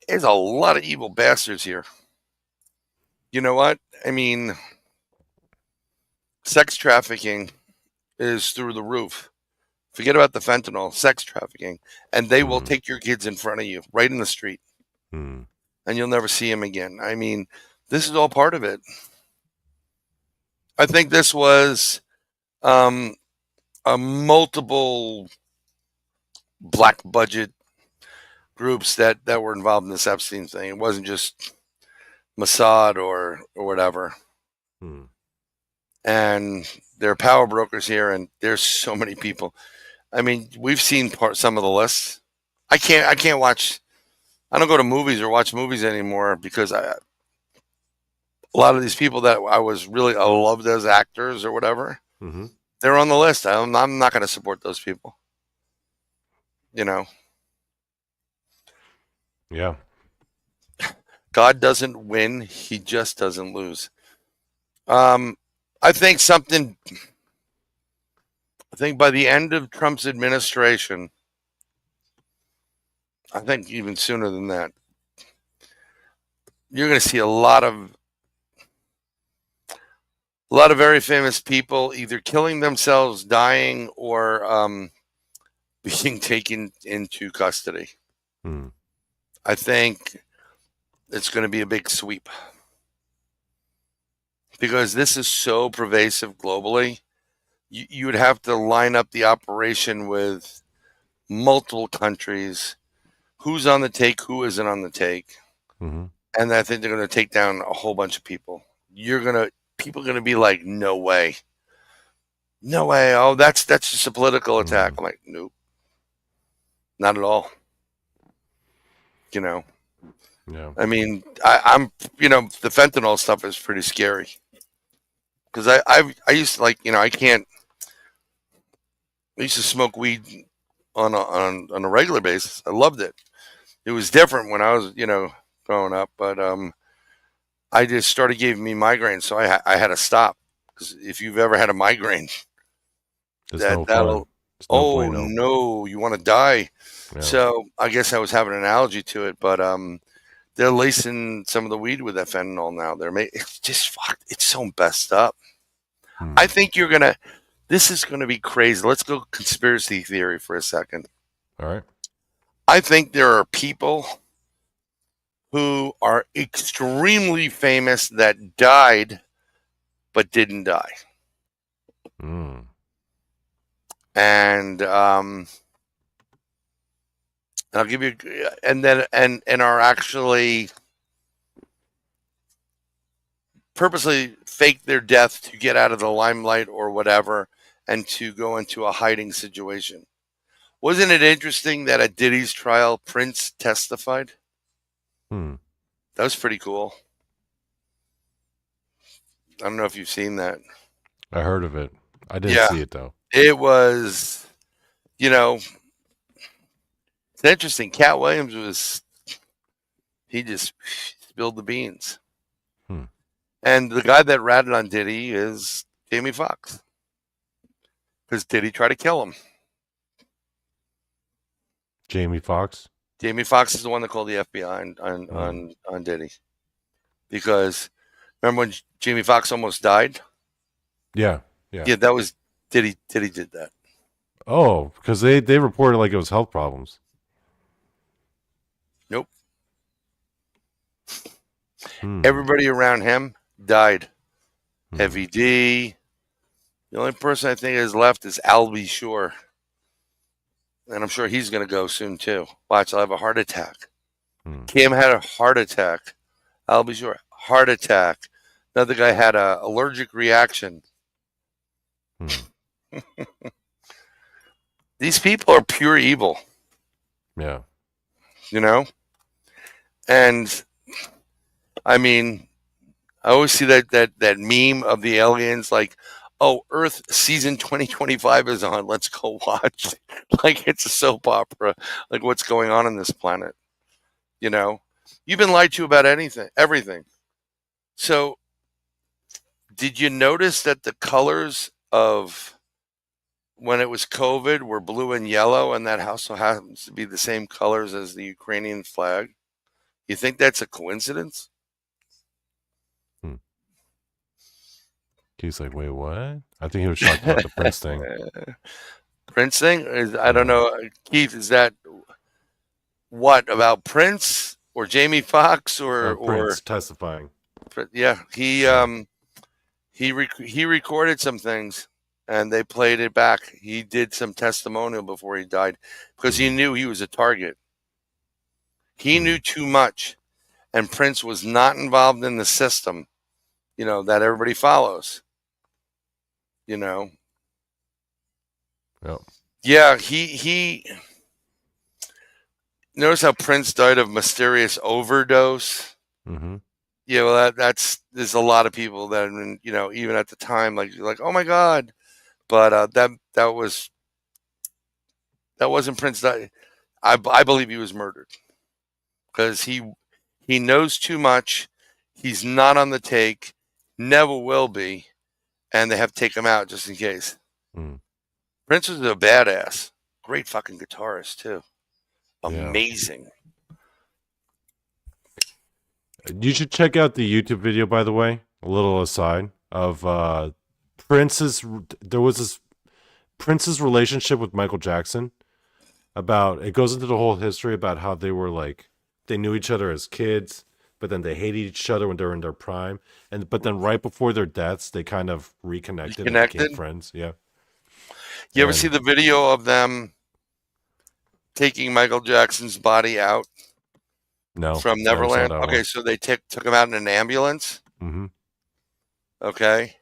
[SPEAKER 3] There's a lot of evil bastards here. You know what? I mean, sex trafficking is through the roof. Forget about the fentanyl, sex trafficking, and they will take your kids in front of you, right in the street,
[SPEAKER 2] Hmm.
[SPEAKER 3] and you'll never see them again. I mean, this is all part of it. I think this was a multiple black budget groups that were involved in this Epstein thing. It wasn't just Mossad or whatever.
[SPEAKER 2] Hmm.
[SPEAKER 3] And there are power brokers here, and there's so many people. I mean, we've seen some of the lists. I can't watch. I don't go to movies or watch movies anymore because a lot of these people that I loved as actors or whatever,
[SPEAKER 2] Mm-hmm.
[SPEAKER 3] they're on the list. I'm not going to support those people. You know,
[SPEAKER 2] Yeah.
[SPEAKER 3] God doesn't win; He just doesn't lose. I think by the end of Trump's administration, I think even sooner than that, you're going to see a lot of very famous people either killing themselves, dying, or being taken into custody.
[SPEAKER 2] Hmm.
[SPEAKER 3] I think it's going to be a big sweep because this is so pervasive globally. You would have to line up the operation with multiple countries, who's on the take, who isn't on the take.
[SPEAKER 2] Mm-hmm.
[SPEAKER 3] And I think they're going to take down a whole bunch of people. People are going to be like, no way. No way. Oh, that's just a political attack. I'm like, nope. Not at all. You know,
[SPEAKER 2] Yeah.
[SPEAKER 3] I mean, I'm the fentanyl stuff is pretty scary because I used to I used to smoke weed on a regular basis. I loved it. It was different when I was growing up, but I just started giving me migraines, so I had to stop because if you've ever had a migraine,
[SPEAKER 2] There's no
[SPEAKER 3] that'll
[SPEAKER 2] fun. There's no
[SPEAKER 3] oh
[SPEAKER 2] bueno.
[SPEAKER 3] no, you want to die.
[SPEAKER 2] Yeah.
[SPEAKER 3] So I guess I was having an allergy to it, but they're lacing some of the weed with that fentanyl now. It's just fucked. It's so messed up.
[SPEAKER 2] Hmm.
[SPEAKER 3] I think this is gonna be crazy. Let's go conspiracy theory for a second.
[SPEAKER 2] All right.
[SPEAKER 3] I think there are people who are extremely famous that died but didn't die.
[SPEAKER 2] Mm.
[SPEAKER 3] And I'll give you, and then and are actually purposely fake their death to get out of the limelight or whatever, and to go into a hiding situation. Wasn't it interesting that at Diddy's trial, Prince testified?
[SPEAKER 2] Hmm.
[SPEAKER 3] That was pretty cool. I don't know if you've seen that.
[SPEAKER 2] I heard of it. I didn't see it though.
[SPEAKER 3] It was, it's interesting. Cat Williams he just spilled the beans.
[SPEAKER 2] Hmm.
[SPEAKER 3] And the guy that ratted on Diddy is Jamie Foxx. Because Diddy tried to kill him.
[SPEAKER 2] Jamie Foxx?
[SPEAKER 3] Jamie Foxx is the one that called the FBI on Diddy. Because remember when Jamie Foxx almost died?
[SPEAKER 2] Yeah.
[SPEAKER 3] Yeah, that was Diddy. Diddy did that.
[SPEAKER 2] Oh, because they reported like it was health problems.
[SPEAKER 3] Nope.
[SPEAKER 2] Hmm.
[SPEAKER 3] Everybody around him died.
[SPEAKER 2] Hmm.
[SPEAKER 3] Heavy D. The only person I think is left is Albie Shore. And I'm sure he's going to go soon too. Watch, I'll have a heart attack.
[SPEAKER 2] Hmm.
[SPEAKER 3] Cam had a heart attack. Albie Shore, heart attack. Another guy had an allergic reaction.
[SPEAKER 2] Hmm.
[SPEAKER 3] These people are pure evil.
[SPEAKER 2] Yeah.
[SPEAKER 3] And I mean, I always see that meme of the aliens like, oh, Earth season 2025 is on. Let's go watch. Like it's a soap opera. Like what's going on this planet? You know, you've been lied to about everything. So, did you notice that the colors of when it was COVID were blue and yellow, and that also happens to be the same colors as the Ukrainian flag? You think that's a coincidence?
[SPEAKER 2] He's like, wait, what? I think he was shocked about the Prince thing.
[SPEAKER 3] Prince thing? I don't know. Keith, is that what about Prince or Jamie Foxx or
[SPEAKER 2] Prince testifying?
[SPEAKER 3] Yeah, he recorded some things and they played it back. He did some testimonial before he died because he knew he was a target. He knew too much, and Prince was not involved in the system, that everybody follows. Yep. Yeah, he notice how Prince died of mysterious overdose.
[SPEAKER 2] Mm-hmm.
[SPEAKER 3] Yeah, well, there's a lot of people that, even at the time, like oh my God, but that wasn't Prince. I believe he was murdered because he knows too much. He's not on the take, never will be, and they have to take him out just in case. Prince was a badass, great fucking guitarist too, amazing.
[SPEAKER 2] You should check out the YouTube video, by the way, a little aside, of Prince's relationship with Michael Jackson. It goes into the whole history about how they were they knew each other as kids, but then they hated each other when they were in their prime. But then right before their deaths, they kind of reconnected and became friends. Yeah.
[SPEAKER 3] You ever see the video of them taking Michael Jackson's body out?
[SPEAKER 2] No.
[SPEAKER 3] From Neverland? Okay, so they took him out in an ambulance.
[SPEAKER 2] Mm-hmm.
[SPEAKER 3] Okay.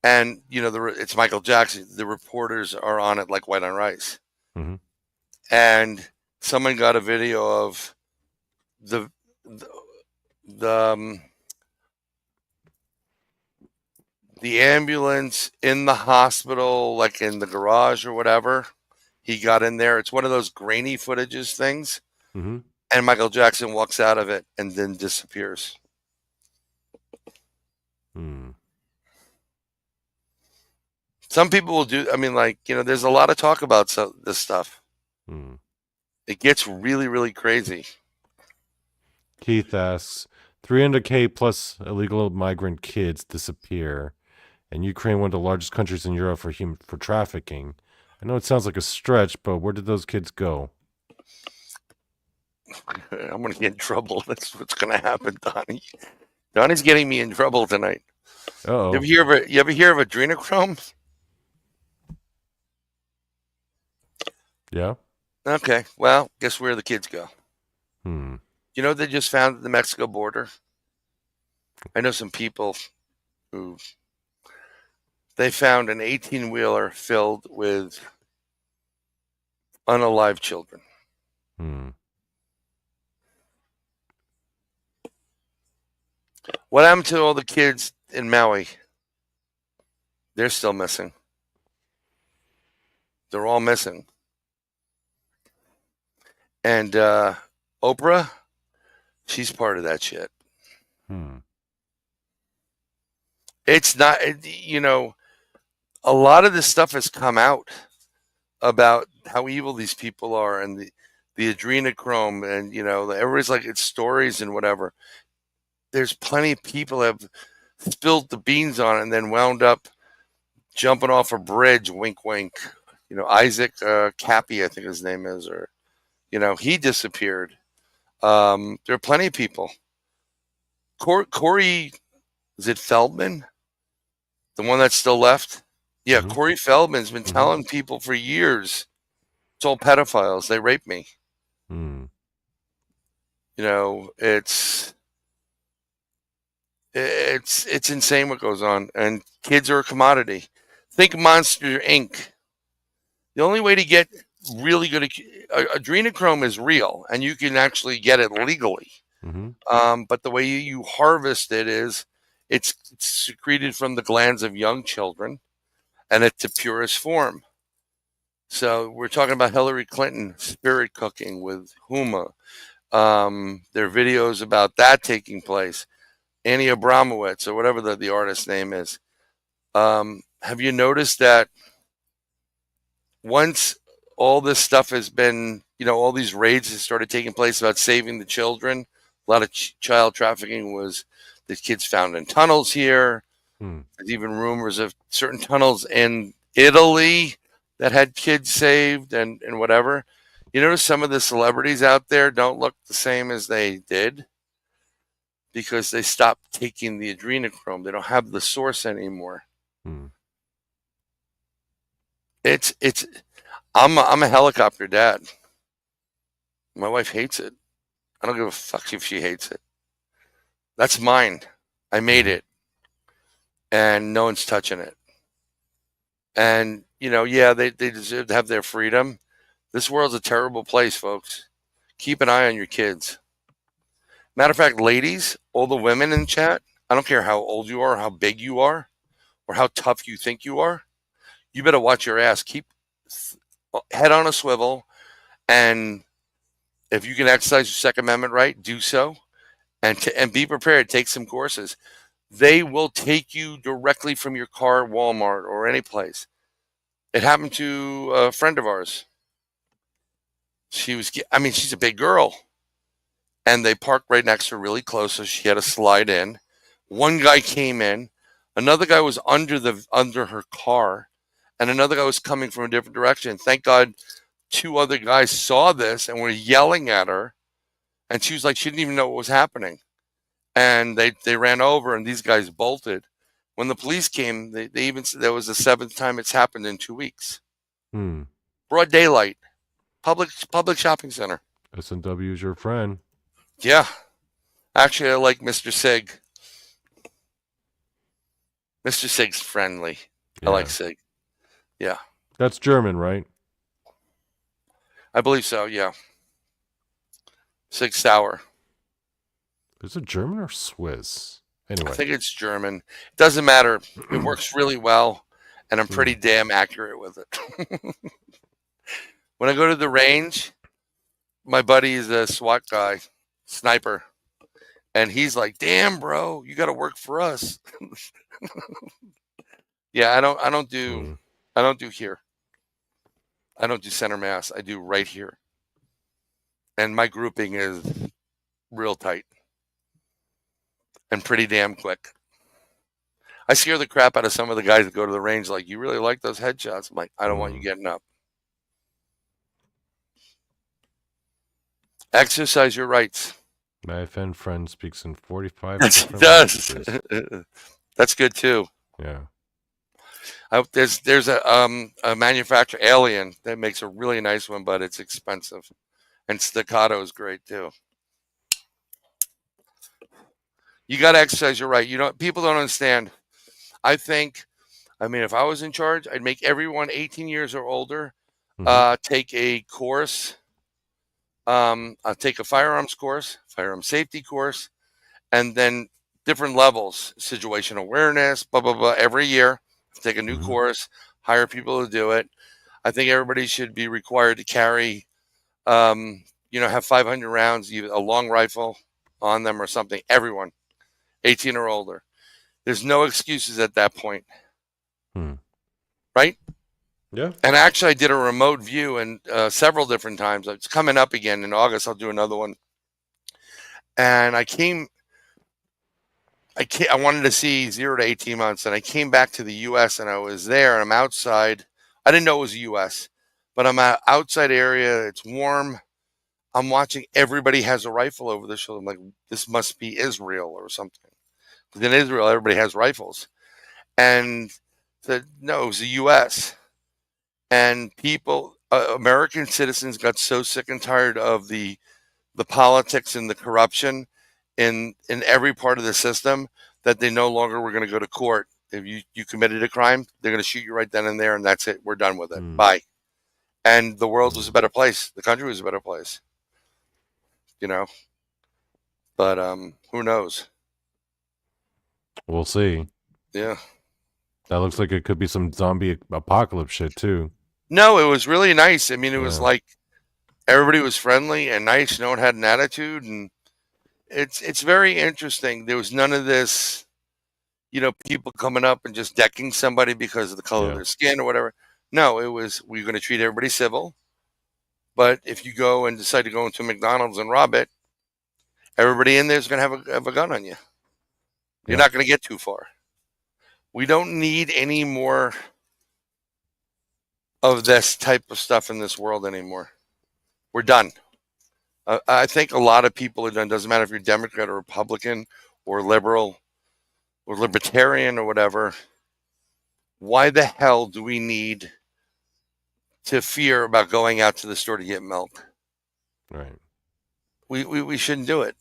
[SPEAKER 3] And, it's Michael Jackson. The reporters are on it like white on rice.
[SPEAKER 2] Mm-hmm.
[SPEAKER 3] And someone got a video of the ambulance in the hospital, like in the garage or whatever. He got in there. It's one of those grainy footages things.
[SPEAKER 2] Mm-hmm.
[SPEAKER 3] And Michael Jackson walks out of it and then disappears. Some people will do, there's a lot of talk about this stuff. It gets really, really crazy.
[SPEAKER 2] Keith asks, 300K plus illegal migrant kids disappear, and Ukraine, one of the largest countries in Europe for trafficking. I know it sounds like a stretch, but where did those kids go?
[SPEAKER 3] I'm going to get in trouble. That's what's going to happen, Donnie. Donnie's getting me in trouble tonight.
[SPEAKER 2] Uh-oh.
[SPEAKER 3] You ever hear of adrenochrome?
[SPEAKER 2] Yeah.
[SPEAKER 3] Okay. Well, guess where the kids go? They just found at the Mexico border? I know some people who they found an 18-wheeler filled with unalive children. What happened to all the kids in Maui? They're still missing. They're all missing. And Oprah, she's part of that shit. It's not, a lot of this stuff has come out about how evil these people are and the adrenochrome and, everybody's like, it's stories and whatever. There's plenty of people that have spilled the beans on it and then wound up jumping off a bridge, wink, wink. Isaac Cappy, I think his name is, or, he disappeared. There are plenty of people. Corey, is it Feldman? The one that's still left? Yeah, Corey Feldman's been telling people for years, it's all pedophiles. They rape me. It's insane what goes on, and kids are a commodity. Think Monster Inc. The only way to get really good adrenochrome is real, and you can actually get it legally. But the way you harvest it is it's secreted from the glands of young children, and it's the purest form. So we're talking about Hillary Clinton spirit cooking with Huma. There are videos about that taking place. Annie Abramowitz, or whatever the artist's name is. Have you noticed that once all this stuff has been, all these raids have started taking place about saving the children, a lot of child trafficking was the kids found in tunnels here. There's even rumors of certain tunnels in Italy that had kids saved and whatever. You notice some of the celebrities out there don't look the same as they did because they stopped taking the adrenochrome. They don't have the source anymore. I'm a helicopter dad. My wife hates it. I don't give a fuck if she hates it. That's mine. I made it. And no one's touching it. And, they deserve to have their freedom. This world's a terrible place, folks. Keep an eye on your kids. Matter of fact, ladies, all the women in chat, I don't care how old you are, how big you are, or how tough you think you are. You better watch your ass. Keep head on a swivel. And if you can exercise your Second Amendment right, do so. And be prepared. Take some courses. They will take you directly from your car at Walmart or any place. It happened to a friend of ours. She's a big girl. And they parked right next to her really close, so she had to slide in. One guy came in. Another guy was under her car. And another guy was coming from a different direction. Thank God 2 other guys saw this and were yelling at her. And she was like, she didn't even know what was happening. And they ran over, and these guys bolted. When the police came, they even said that was the 7th time it's happened in 2 weeks. Broad daylight, public shopping center.
[SPEAKER 2] S&W is your friend.
[SPEAKER 3] Yeah, actually, I like Mr. Sig. Mr. Sig's friendly. Yeah. I like Sig. Yeah,
[SPEAKER 2] that's German, right?
[SPEAKER 3] I believe so. Yeah, Sig Sauer.
[SPEAKER 2] Is it German or Swiss? Anyway,
[SPEAKER 3] I think it's German. It doesn't matter. It works really well, and I'm pretty damn accurate with it. When I go to the range, my buddy is a SWAT guy, sniper, and he's like, "Damn, bro, you got to work for us." Yeah, I don't do here. I don't do center mass. I do right here, and my grouping is real tight. And pretty damn quick. I scare the crap out of some of the guys that go to the range like, you really like those headshots? I'm like, I don't want you getting up. Exercise your rights.
[SPEAKER 2] My friend speaks in 45
[SPEAKER 3] different languages. That's good too.
[SPEAKER 2] Yeah.
[SPEAKER 3] There's a manufacturer, Alien, that makes a really nice one, but it's expensive. And staccato is great too. You got to exercise your right. People don't understand. If I was in charge, I'd make everyone 18 years or older take a course. I'll take a firearms course, firearm safety course, and then different levels, situational awareness, blah, blah, blah, every year. Take a new course, hire people to do it. I think everybody should be required to carry, have 500 rounds, a long rifle on them or something. Everyone. 18 or older. There's no excuses at that point. Right?
[SPEAKER 2] Yeah.
[SPEAKER 3] And actually, I did a remote view and several different times. It's coming up again in August. I'll do another one. And I wanted to see 0 to 18 months. And I came back to the U.S. and I was there and I'm outside. I didn't know it was the U.S., but I'm at outside area. It's warm. I'm watching everybody has a rifle over their shoulder. I'm like, this must be Israel or something. In Israel, everybody has rifles. And said, no, it was the U.S. And people, American citizens got so sick and tired of the politics and the corruption in every part of the system that they no longer were going to go to court. If you committed a crime, they're going to shoot you right then and there, and that's it. We're done with it. Bye. And the world was a better place. The country was a better place. But who knows?
[SPEAKER 2] We'll see.
[SPEAKER 3] Yeah.
[SPEAKER 2] That looks like it could be some zombie apocalypse shit too.
[SPEAKER 3] No, it was really nice. I mean, it was
[SPEAKER 2] Yeah.
[SPEAKER 3] like everybody was friendly and nice. No one had an attitude, and it's very interesting. There was none of this, people coming up and just decking somebody because of the color of
[SPEAKER 2] Yeah.
[SPEAKER 3] their skin or whatever. No, it was we're going to treat everybody civil. But if you go and decide to go into McDonald's and rob it, everybody in there is going to have a gun on you. You're
[SPEAKER 2] Yeah.
[SPEAKER 3] not going to get too far. We don't need any more of this type of stuff in this world anymore. We're done. I think a lot of people are done. Doesn't matter if you're Democrat or Republican or liberal or libertarian or whatever. Why the hell do we need to fear about going out to the store to get milk?
[SPEAKER 2] Right.
[SPEAKER 3] We shouldn't do it.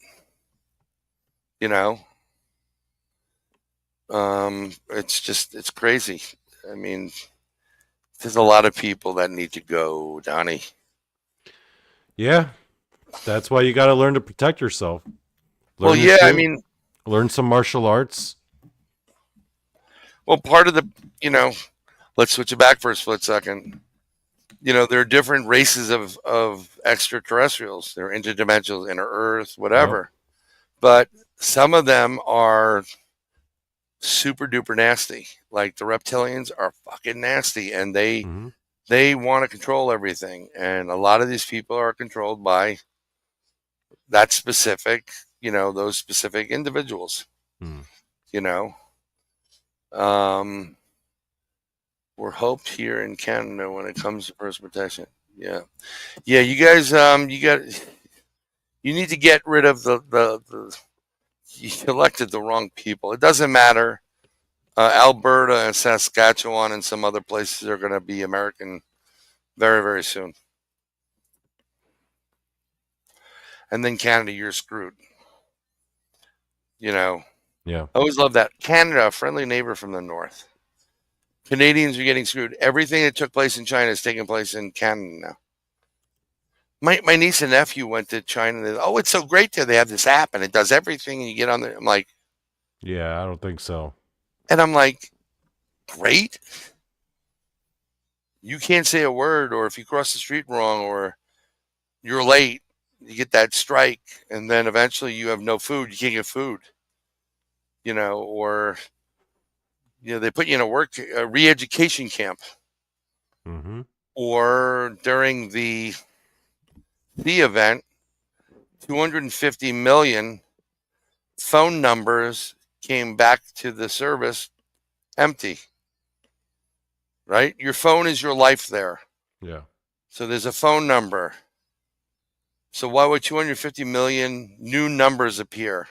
[SPEAKER 3] It's crazy. I mean, there's a lot of people that need to go, Donnie.
[SPEAKER 2] Yeah. That's why you got to learn to protect yourself.
[SPEAKER 3] Well, yeah, I mean,
[SPEAKER 2] learn some martial arts.
[SPEAKER 3] well, part of the, let's switch it back for a split second. There are different races of extraterrestrials. They're interdimensional, inner Earth, whatever. But some of them are super duper nasty. Like the reptilians are fucking nasty, and they want to control everything. And a lot of these people are controlled by that specific, those specific individuals. We're hoped here in Canada when it comes to personal protection. Yeah. You guys, you need to get rid of the you elected the wrong people. It doesn't matter. Alberta and Saskatchewan and some other places are going to be American very, very soon. And then Canada, you're screwed.
[SPEAKER 2] Yeah.
[SPEAKER 3] I always love that. Canada, a friendly neighbor from the north. Canadians are getting screwed. Everything that took place in China is taking place in Canada now. My niece and nephew went to China. And it's so great there. They have this app and it does everything. And you get on there. I'm like,
[SPEAKER 2] yeah, I don't think so.
[SPEAKER 3] And I'm like, great. You can't say a word, or if you cross the street wrong, or you're late, you get that strike, and then eventually you have no food. You can't get food, or they put you in a re-education camp, or during the event, 250 million phone numbers came back to the service empty. Right? Your phone is your life there.
[SPEAKER 2] Yeah.
[SPEAKER 3] So there's a phone number. So why would 250 million new numbers appear?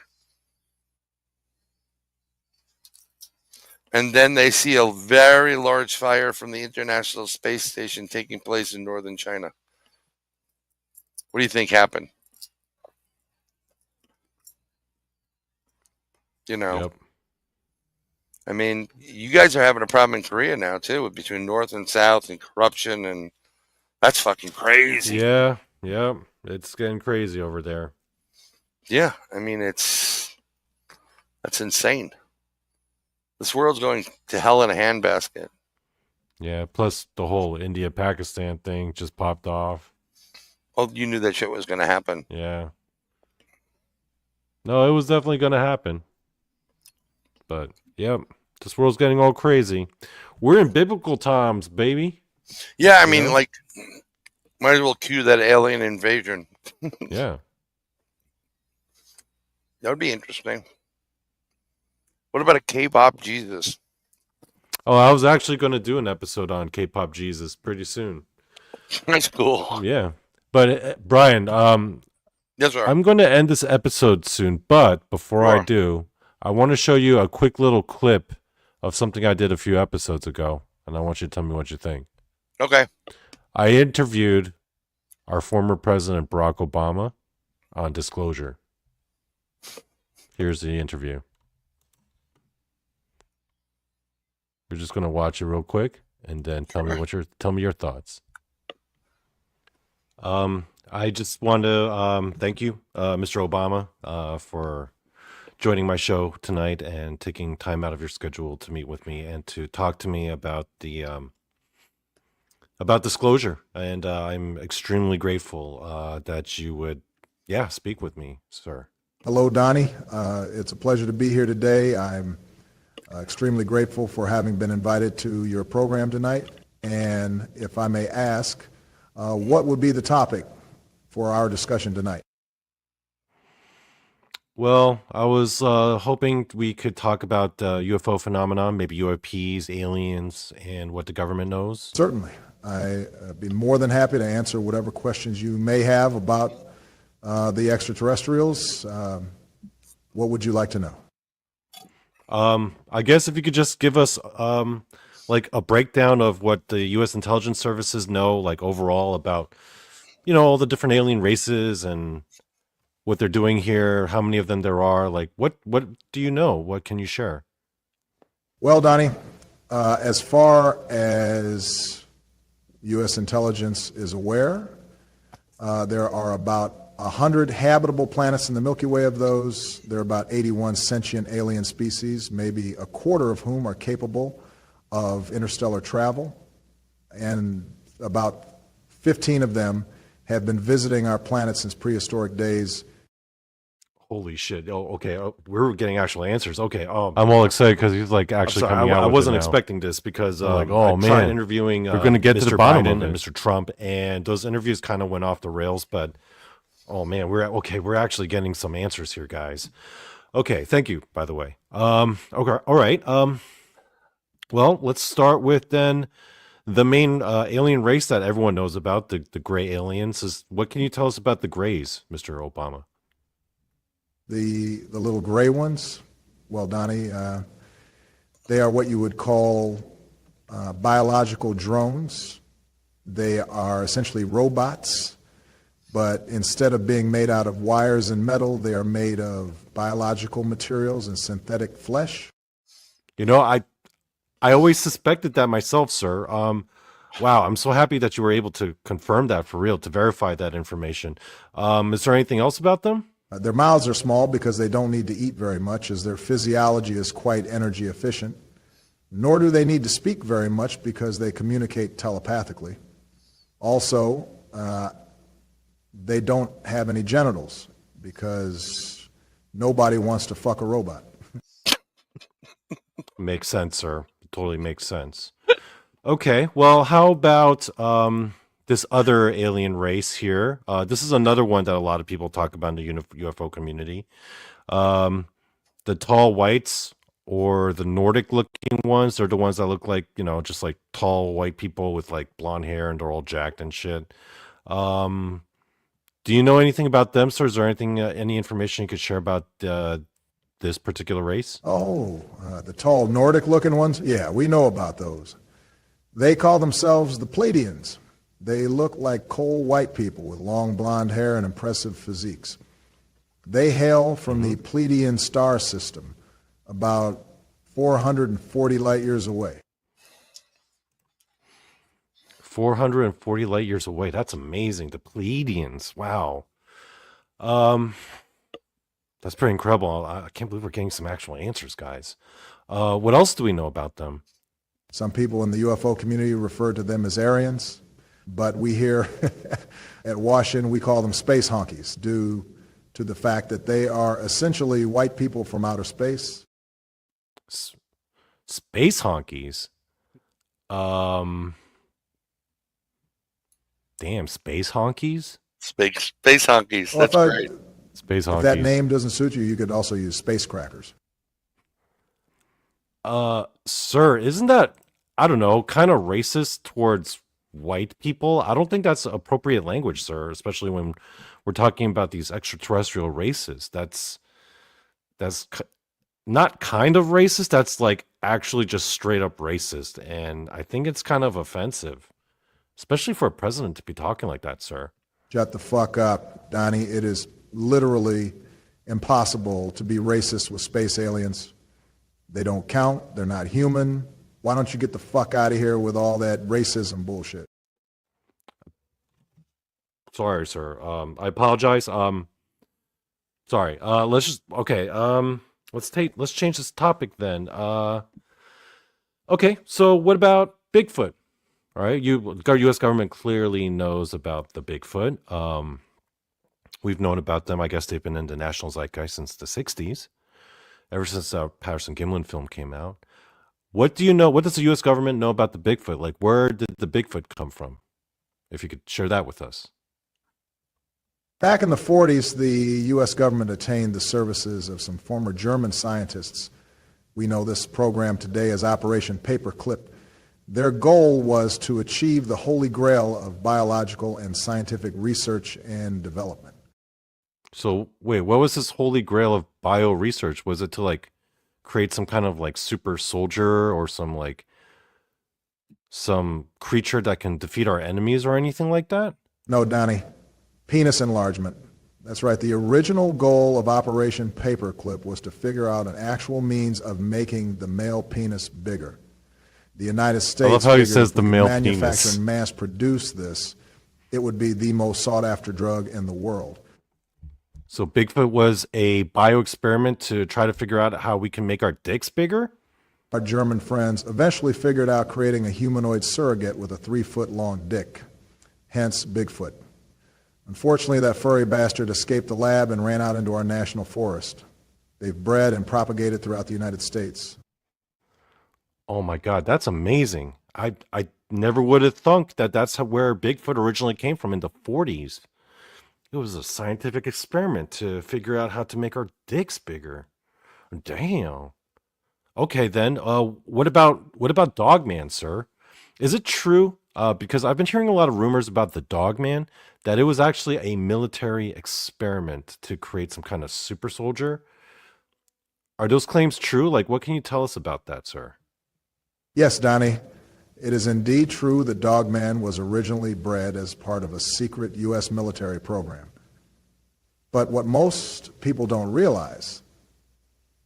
[SPEAKER 3] And then they see a very large fire from the International Space Station taking place in northern China. What do you think happened?
[SPEAKER 2] Yep.
[SPEAKER 3] I mean, you guys are having a problem in Korea now, too, between North and South and corruption, and that's fucking crazy.
[SPEAKER 2] Yeah. It's getting crazy over there.
[SPEAKER 3] Yeah, I mean, that's insane. This world's going to hell in a handbasket.
[SPEAKER 2] Yeah, plus the whole India-Pakistan thing just popped off.
[SPEAKER 3] Well, you knew that shit was going to happen.
[SPEAKER 2] Yeah. No, it was definitely going to happen. But, yep, this world's getting all crazy. We're in biblical times, baby.
[SPEAKER 3] Yeah, I mean, might as well cue that alien invasion.
[SPEAKER 2] Yeah.
[SPEAKER 3] That would be interesting. What about a K-pop Jesus?
[SPEAKER 2] Oh, I was actually going to do an episode on K-pop Jesus pretty soon.
[SPEAKER 3] That's cool.
[SPEAKER 2] Yeah. But, Bryan,
[SPEAKER 3] yes, sir.
[SPEAKER 2] I'm going to end this episode soon, but before I do, I want to show you a quick little clip of something I did a few episodes ago, and I want you to tell me what you think.
[SPEAKER 3] Okay.
[SPEAKER 2] I interviewed our former president, Barack Obama, on Disclosure. Here's the interview. We're just going to watch it real quick, and then tell me your thoughts. I just want to thank you, Mr. Obama, for joining my show tonight and taking time out of your schedule to meet with me and to talk to me about disclosure. And I'm extremely grateful that you would, speak with me, sir.
[SPEAKER 4] Hello, Donnie. It's a pleasure to be here today. I'm extremely grateful for having been invited to your program tonight. And if I may ask, what would be the topic for our discussion tonight?
[SPEAKER 2] Well, I was hoping we could talk about UFO phenomenon, maybe UAPs, aliens, and what the government knows.
[SPEAKER 4] Certainly. I'd be more than happy to answer whatever questions you may have about the extraterrestrials. What would you like to know?
[SPEAKER 2] I guess if you could just give us like a breakdown of what the U.S. intelligence services know, like overall about, all the different alien races and what they're doing here, how many of them there are, like what do you know? What can you share?
[SPEAKER 4] Well, Donnie, as far as U.S. intelligence is aware, there are about 100 habitable planets in the Milky Way. Of those, there are about 81 sentient alien species, maybe a quarter of whom are capable of interstellar travel, and about 15 of them have been visiting our planet since prehistoric days.
[SPEAKER 2] Holy shit. Oh, okay. Oh, we're getting actual answers. Okay. I'm all excited because he's like actually coming out. I wasn't expecting this because I tried interviewing we're going to get Mr. to the bottom Biden and Mr. Trump, and those interviews kind of went off the rails, but oh man, we're actually getting some answers here, guys. Okay, thank you, by the way. Okay, all right. Well, let's start with then the main alien race that everyone knows about, the gray aliens. What can you tell us about the grays, Mr. Obama?
[SPEAKER 4] The little gray ones, well, Donnie, they are what you would call biological drones. They are essentially robots, but instead of being made out of wires and metal, they are made of biological materials and synthetic flesh.
[SPEAKER 2] I always suspected that myself, sir. Wow, I'm so happy that you were able to confirm that for real, to verify that information. Is there anything else about them?
[SPEAKER 4] Their mouths are small because they don't need to eat very much, as their physiology is quite energy efficient. Nor do they need to speak very much because they communicate telepathically. Also, they don't have any genitals because nobody wants to fuck a robot.
[SPEAKER 2] Makes sense, sir. Totally makes sense. Okay, well, how about this other alien race here? This is another one that a lot of people talk about in the UFO community. The tall whites, or the Nordic-looking ones. They're the ones that look like, just like tall white people with like blonde hair, and they're all jacked and shit. Do you know anything about them, sir? Is there anything, any information you could share about this particular race?
[SPEAKER 4] The tall Nordic-looking ones? Yeah, we know about those. They call themselves the Pleiadians. They look like coal white people with long blonde hair and impressive physiques. They hail from the Pleiadian star system, about 440 light years away.
[SPEAKER 2] 440 light years away. That's amazing. The Pleiadians. Wow. That's pretty incredible. I can't believe we're getting some actual answers, guys. What else do we know about them?
[SPEAKER 4] Some people in the UFO community refer to them as Aryans, but we here at Washington, we call them space honkies, due to the fact that they are essentially white people from outer space.
[SPEAKER 2] Space honkies? Damn, space honkies?
[SPEAKER 3] Space honkies. That's great.
[SPEAKER 2] Space honkies.
[SPEAKER 4] If that name doesn't suit you, you could also use space crackers.
[SPEAKER 2] Sir, isn't that, I don't know, kind of racist towards white people? I don't think that's appropriate language, sir, especially when we're talking about these extraterrestrial races. That's not kind of racist. That's like actually just straight up racist. And I think it's kind of offensive, especially for a president to be talking like that, sir.
[SPEAKER 4] Shut the fuck up, Donnie. It is literally impossible to be racist with space aliens. They don't count. They're not human. Why don't you get the fuck out of here with all that racism bullshit?
[SPEAKER 2] sorry, sir. I apologize. Sorry. Let's just okay. Let's change this topic then. Okay. So what about Bigfoot? All right. Our U.S. government clearly knows about the Bigfoot. We've known about them. I guess they've been in the national zeitgeist since the '60s, ever since the Patterson Gimlin film came out. What do you know? What does the U.S. government know about the Bigfoot? Like, where did the Bigfoot come from? If you could share that with us.
[SPEAKER 4] Back in the 40s, the U.S. government attained the services of some former German scientists. We know this program today as Operation Paperclip. Their goal was to achieve the holy grail of biological and scientific research and development.
[SPEAKER 2] So, wait, what was this holy grail of bio research? Was it to like create some kind of like super soldier or some creature that can defeat our enemies or anything like that?
[SPEAKER 4] No, Donnie. Penis enlargement. That's right. The original goal of Operation Paperclip was to figure out an actual means of making the male penis bigger. The United States
[SPEAKER 2] I love how he says
[SPEAKER 4] if
[SPEAKER 2] the
[SPEAKER 4] we could
[SPEAKER 2] male
[SPEAKER 4] manufacture
[SPEAKER 2] penis.
[SPEAKER 4] and mass produce this, it would be the most sought after drug in the world.
[SPEAKER 2] So Bigfoot was a bio experiment to try to figure out how we can make our dicks bigger?
[SPEAKER 4] Our German friends eventually figured out creating a humanoid surrogate with a 3-foot-long dick, hence Bigfoot. Unfortunately, that furry bastard escaped the lab and ran out into our national forest. They've bred and propagated throughout the United States.
[SPEAKER 2] Oh my God, that's amazing. I never would have thunk that where Bigfoot originally came from in the 40s. It was a scientific experiment to figure out how to make our dicks bigger. Damn. Okay, then. What about Dogman, sir? Is it true? Because I've been hearing a lot of rumors about the Dogman that it was actually a military experiment to create some kind of super soldier. Are those claims true? Like, what can you tell us about that, sir?
[SPEAKER 4] Yes, Donnie. It is indeed true that Dogman was originally bred as part of a secret U.S. military program. But what most people don't realize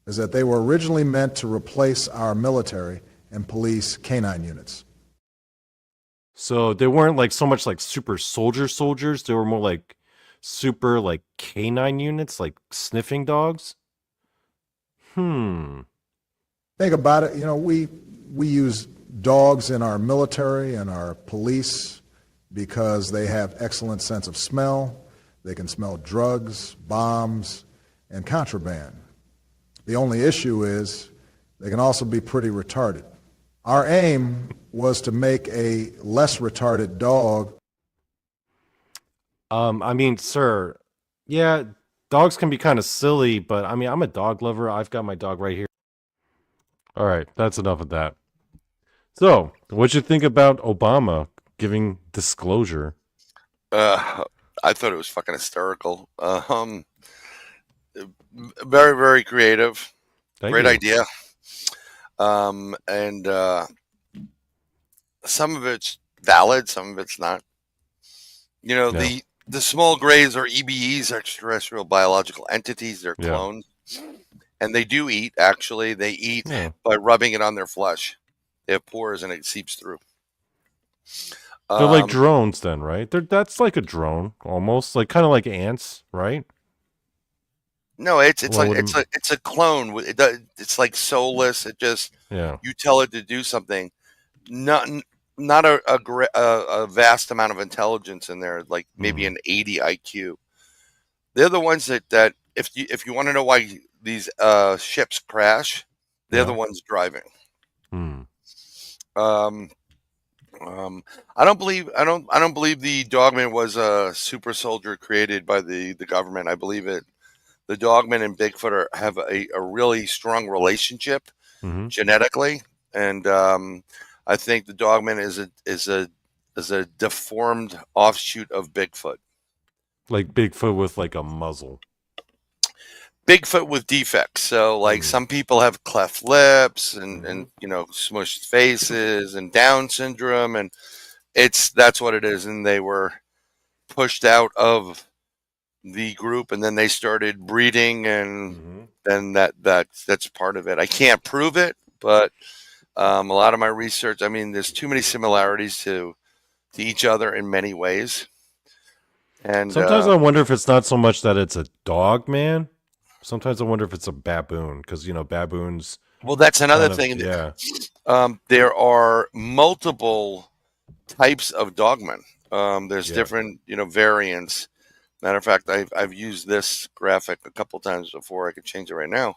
[SPEAKER 4] is that they were originally meant to replace our military and police canine units.
[SPEAKER 2] So they weren't like so much like super soldiers. They were more like super like canine units, like sniffing dogs.
[SPEAKER 4] Think about it. You know, we use dogs in our military and our police because they have excellent sense of smell. They can smell drugs, bombs, and contraband. The only issue is they can also be pretty retarded. Our aim was to make a less retarded dog.
[SPEAKER 2] I mean, sir, yeah, dogs can be kind of silly, but I mean, I'm a dog lover. I've got my dog right here. All right, that's enough of that. So, what'd you think about Obama giving disclosure?
[SPEAKER 3] I thought it was fucking hysterical. Very, very creative. Great idea. And some of it's valid, some of it's not. You know, the small grays are EBEs, extraterrestrial biological entities. They're clones. And they do eat, actually. They eat by rubbing it on their flesh. They have pores and it seeps through.
[SPEAKER 2] They're like drones then, right? That's like a drone, almost. Like kind of like ants, right?
[SPEAKER 3] No, it's a clone. It's like soulless. It just you tell it to do something. Not a vast amount of intelligence in there, like maybe an 80 IQ. They're the ones that if you want to know why these ships crash, they're the ones driving. I don't believe the Dogman was a super soldier created by the government. I believe the Dogman and Bigfoot have a really strong relationship genetically, and I think the Dogman is a deformed offshoot of Bigfoot.
[SPEAKER 2] Like Bigfoot with like a muzzle.
[SPEAKER 3] Bigfoot with defects. So like some people have cleft lips and you know, smushed faces and Down syndrome, and that's what it is. And they were pushed out of the group, and then they started breeding, and then that's part of it. I can't prove it, but a lot of my research, I mean, there's too many similarities to each other in many ways. And
[SPEAKER 2] Sometimes I wonder if it's not so much that it's a dog, man. Sometimes I wonder if it's a baboon, because baboons.
[SPEAKER 3] well, that's another
[SPEAKER 2] Kind of,
[SPEAKER 3] thing.
[SPEAKER 2] yeah.
[SPEAKER 3] There are multiple types of dogmen. There's
[SPEAKER 2] Yeah.
[SPEAKER 3] different, variants. Matter of fact, I've used this graphic a couple times before. I could change it right now.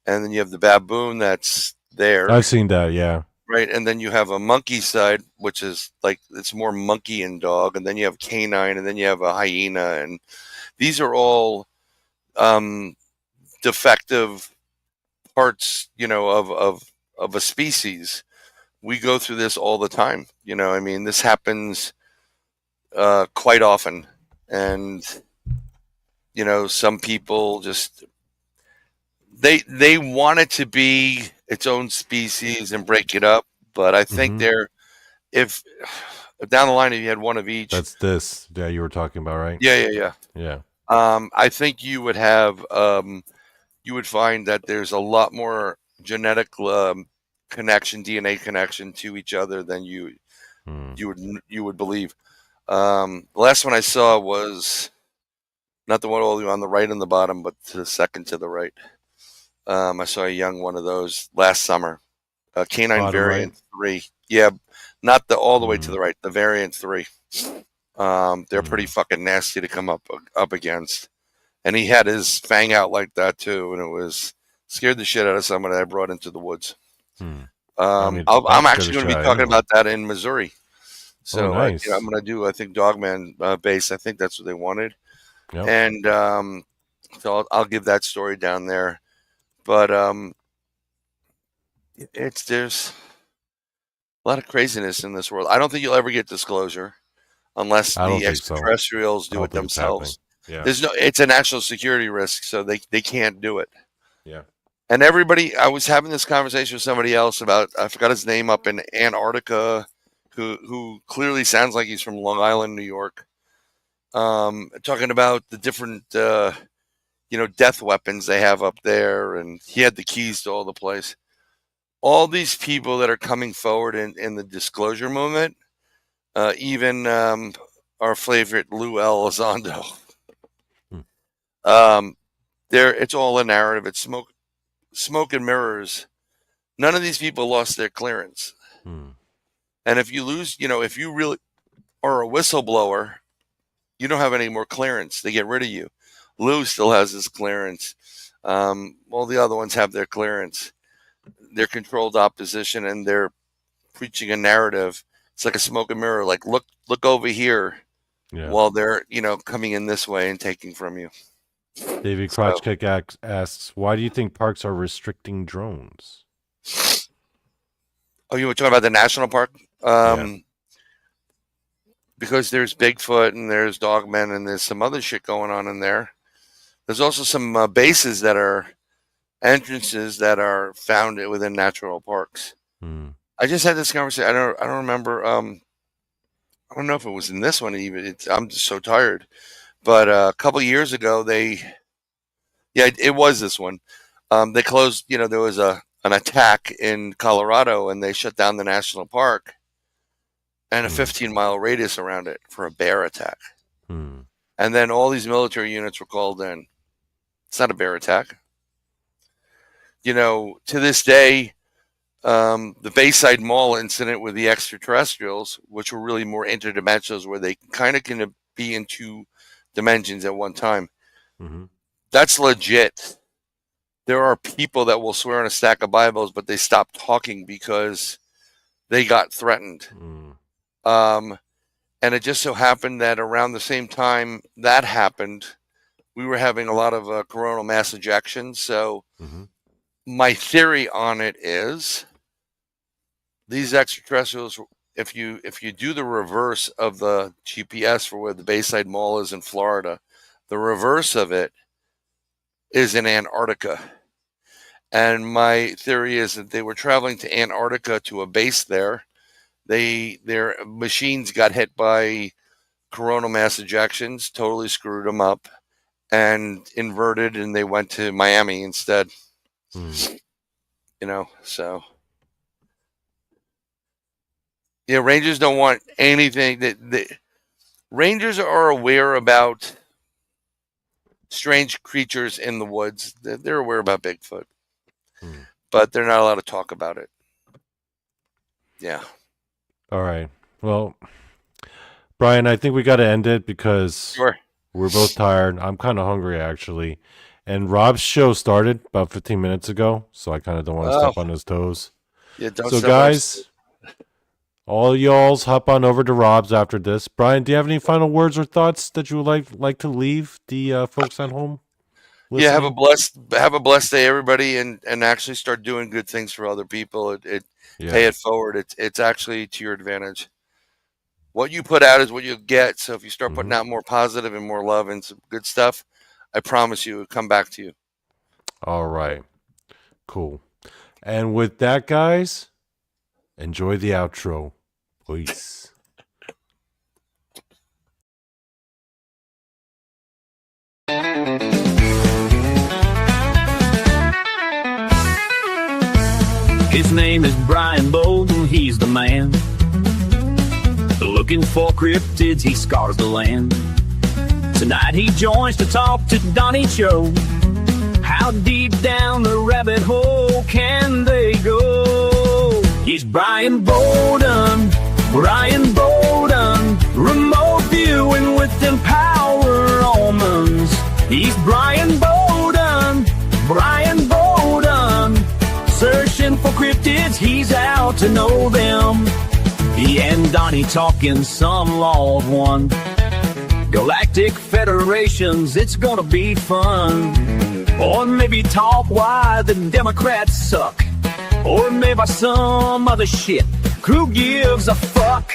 [SPEAKER 3] And then you have the baboon that's there,
[SPEAKER 2] I've seen that. Yeah.
[SPEAKER 3] right? And then you have a monkey side, which is like it's more monkey and dog. And then you have canine, and then you have a hyena, and these are all defective parts, of a species. We go through this all the time. I mean, this happens quite often, and some people just they want it to be its own species and break it up. But I think
[SPEAKER 2] Mhm.
[SPEAKER 3] if down the line, if you had one of each,
[SPEAKER 2] That's this. Yeah, you were talking about, right?
[SPEAKER 3] yeah.
[SPEAKER 2] Yeah.
[SPEAKER 3] I think you would have you would find that there's a lot more genetic connection, DNA connection to each other than
[SPEAKER 2] Hmm.
[SPEAKER 3] you would believe. The last one I saw was not the one all the way on the right on the bottom, but the second to the right. I saw a young one of those last summer. Canine
[SPEAKER 2] Bottom right.
[SPEAKER 3] variant 3. Yeah, not the all the way to
[SPEAKER 2] Hmm.
[SPEAKER 3] the right. The variant 3. They're pretty fucking nasty to come up against. And he had his fang out like that too, and it was scared the shit out of someone that I brought into the woods.
[SPEAKER 2] Hmm. I mean, that
[SPEAKER 3] I'm
[SPEAKER 2] scared
[SPEAKER 3] actually
[SPEAKER 2] the
[SPEAKER 3] going
[SPEAKER 2] shit
[SPEAKER 3] to
[SPEAKER 2] out
[SPEAKER 3] be
[SPEAKER 2] of
[SPEAKER 3] talking
[SPEAKER 2] anyone.
[SPEAKER 3] about that in Missouri.
[SPEAKER 2] Oh,
[SPEAKER 3] So
[SPEAKER 2] nice.
[SPEAKER 3] I'm going to do, I think, Dogman base. I think that's what they wanted,
[SPEAKER 2] Yep.
[SPEAKER 3] and so I'll give that story down there. But there's a lot of craziness in this world. I don't think you'll ever get disclosure unless
[SPEAKER 2] I don't
[SPEAKER 3] the
[SPEAKER 2] think so.
[SPEAKER 3] extraterrestrials
[SPEAKER 2] I
[SPEAKER 3] do
[SPEAKER 2] don't
[SPEAKER 3] it
[SPEAKER 2] think it's happening.
[SPEAKER 3] themselves.
[SPEAKER 2] Yeah.
[SPEAKER 3] It's a national security risk, so they can't do it.
[SPEAKER 2] Yeah.
[SPEAKER 3] And everybody, I was having this conversation with somebody else about, I forgot his name, up in Antarctica, who clearly sounds like he's from Long Island, New York, talking about the different, death weapons they have up there. And he had the keys to all the place. All these people that are coming forward in the disclosure movement, even our favorite Lou Elizondo,
[SPEAKER 2] Hmm.
[SPEAKER 3] it's all a narrative. It's smoke and mirrors. None of these people lost their clearance.
[SPEAKER 2] Hmm.
[SPEAKER 3] And if you lose, if you really are a whistleblower, you don't have any more clearance. They get rid of you. Lou still has his clearance. All the other ones have their clearance. They're controlled opposition, and they're preaching a narrative. It's like a smoke and mirror. Like, look over here,
[SPEAKER 2] Yeah.
[SPEAKER 3] while they're coming in this way and taking from you.
[SPEAKER 2] David
[SPEAKER 3] So,
[SPEAKER 2] Crotchkick asks, why do you think parks are restricting drones?
[SPEAKER 3] oh, you were talking about the national park?
[SPEAKER 2] Yeah.
[SPEAKER 3] Because there's Bigfoot and there's Dogmen and there's some other shit going on in there. There's also some bases that are entrances that are found within natural parks.
[SPEAKER 2] Hmm.
[SPEAKER 3] I just had this conversation. I don't remember. I don't know if it was in this one even. I'm just so tired. But a couple years ago, it was this one. They closed. There was an attack in Colorado, and they shut down the national park and a 15-mile radius around it for a bear attack.
[SPEAKER 2] Hmm.
[SPEAKER 3] And then all these military units were called in. It's not a bear attack. To this day, the Bayside Mall incident with the extraterrestrials, which were really more interdimensionals, where they kind of can be in two dimensions at one time.
[SPEAKER 2] Mm-hmm.
[SPEAKER 3] That's legit. There are people that will swear on a stack of Bibles, but they stop talking because they got threatened. And it just so happened that around the same time that happened, we were having a lot of coronal mass ejections. So my theory on it is these extraterrestrials, if you do the reverse of the GPS for where the Bayside Mall is in Florida, the reverse of it is in Antarctica. And my theory is that they were traveling to Antarctica to a base there. Their machines got hit by coronal mass ejections, totally screwed them up, and inverted, and they went to Miami instead. So yeah, Rangers don't want anything that Rangers are aware about strange creatures in the woods. They're aware about Bigfoot, but they're not allowed to talk about it. Yeah.
[SPEAKER 2] All right. Well, Bryan, I think we got to end it because
[SPEAKER 3] Sure.
[SPEAKER 2] we're both tired. I'm kind of hungry, actually. And Rob's show started about 15 minutes ago, so I kind of don't want to step on his toes.
[SPEAKER 3] Yeah, don't
[SPEAKER 2] So,
[SPEAKER 3] step
[SPEAKER 2] guys, all y'alls hop on over to Rob's after this. Bryan, do you have any final words or thoughts that you would like to leave the folks at home?
[SPEAKER 3] Yeah, have a blessed day, everybody, and actually start doing good things for other people. Pay it forward. It's actually to your advantage. What you put out is what you get. So if you start putting out more positive and more love and some good stuff, I promise you it'll come back to you.
[SPEAKER 2] All right. Cool. And with that, guys, enjoy the outro. Peace.
[SPEAKER 1] His name is Bryan Bowden, he's the man. Looking for cryptids, he scars the land. Tonight he joins to talk to Donnie Cho. How deep down the rabbit hole can they go? He's Bryan Bowden, Bryan Bowden. Remote viewing with them power omens. He's Bryan Bowden, Bryan Bowden. Searching for cryptids, he's out to know them. He and Donnie talking some law of one. Galactic federations, it's gonna be fun. Or maybe talk why the Democrats suck. Or maybe some other shit. Who gives a fuck?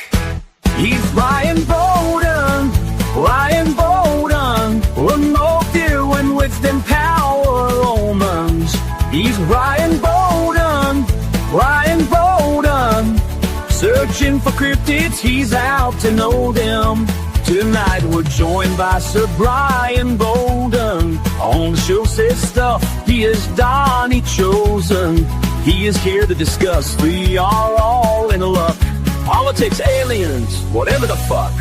[SPEAKER 1] He's Bryan Bowden, Bryan Bowden. Remote viewing with them power omens. He's Bryan Bowden, Bryan Bowden. Searching for cryptids, he's out to know them. Tonight we're joined by Sir Bryan Bowden. On the show says stuff, he is Donnie chosen. He is here to discuss, we are all in luck. Politics, aliens, whatever the fuck.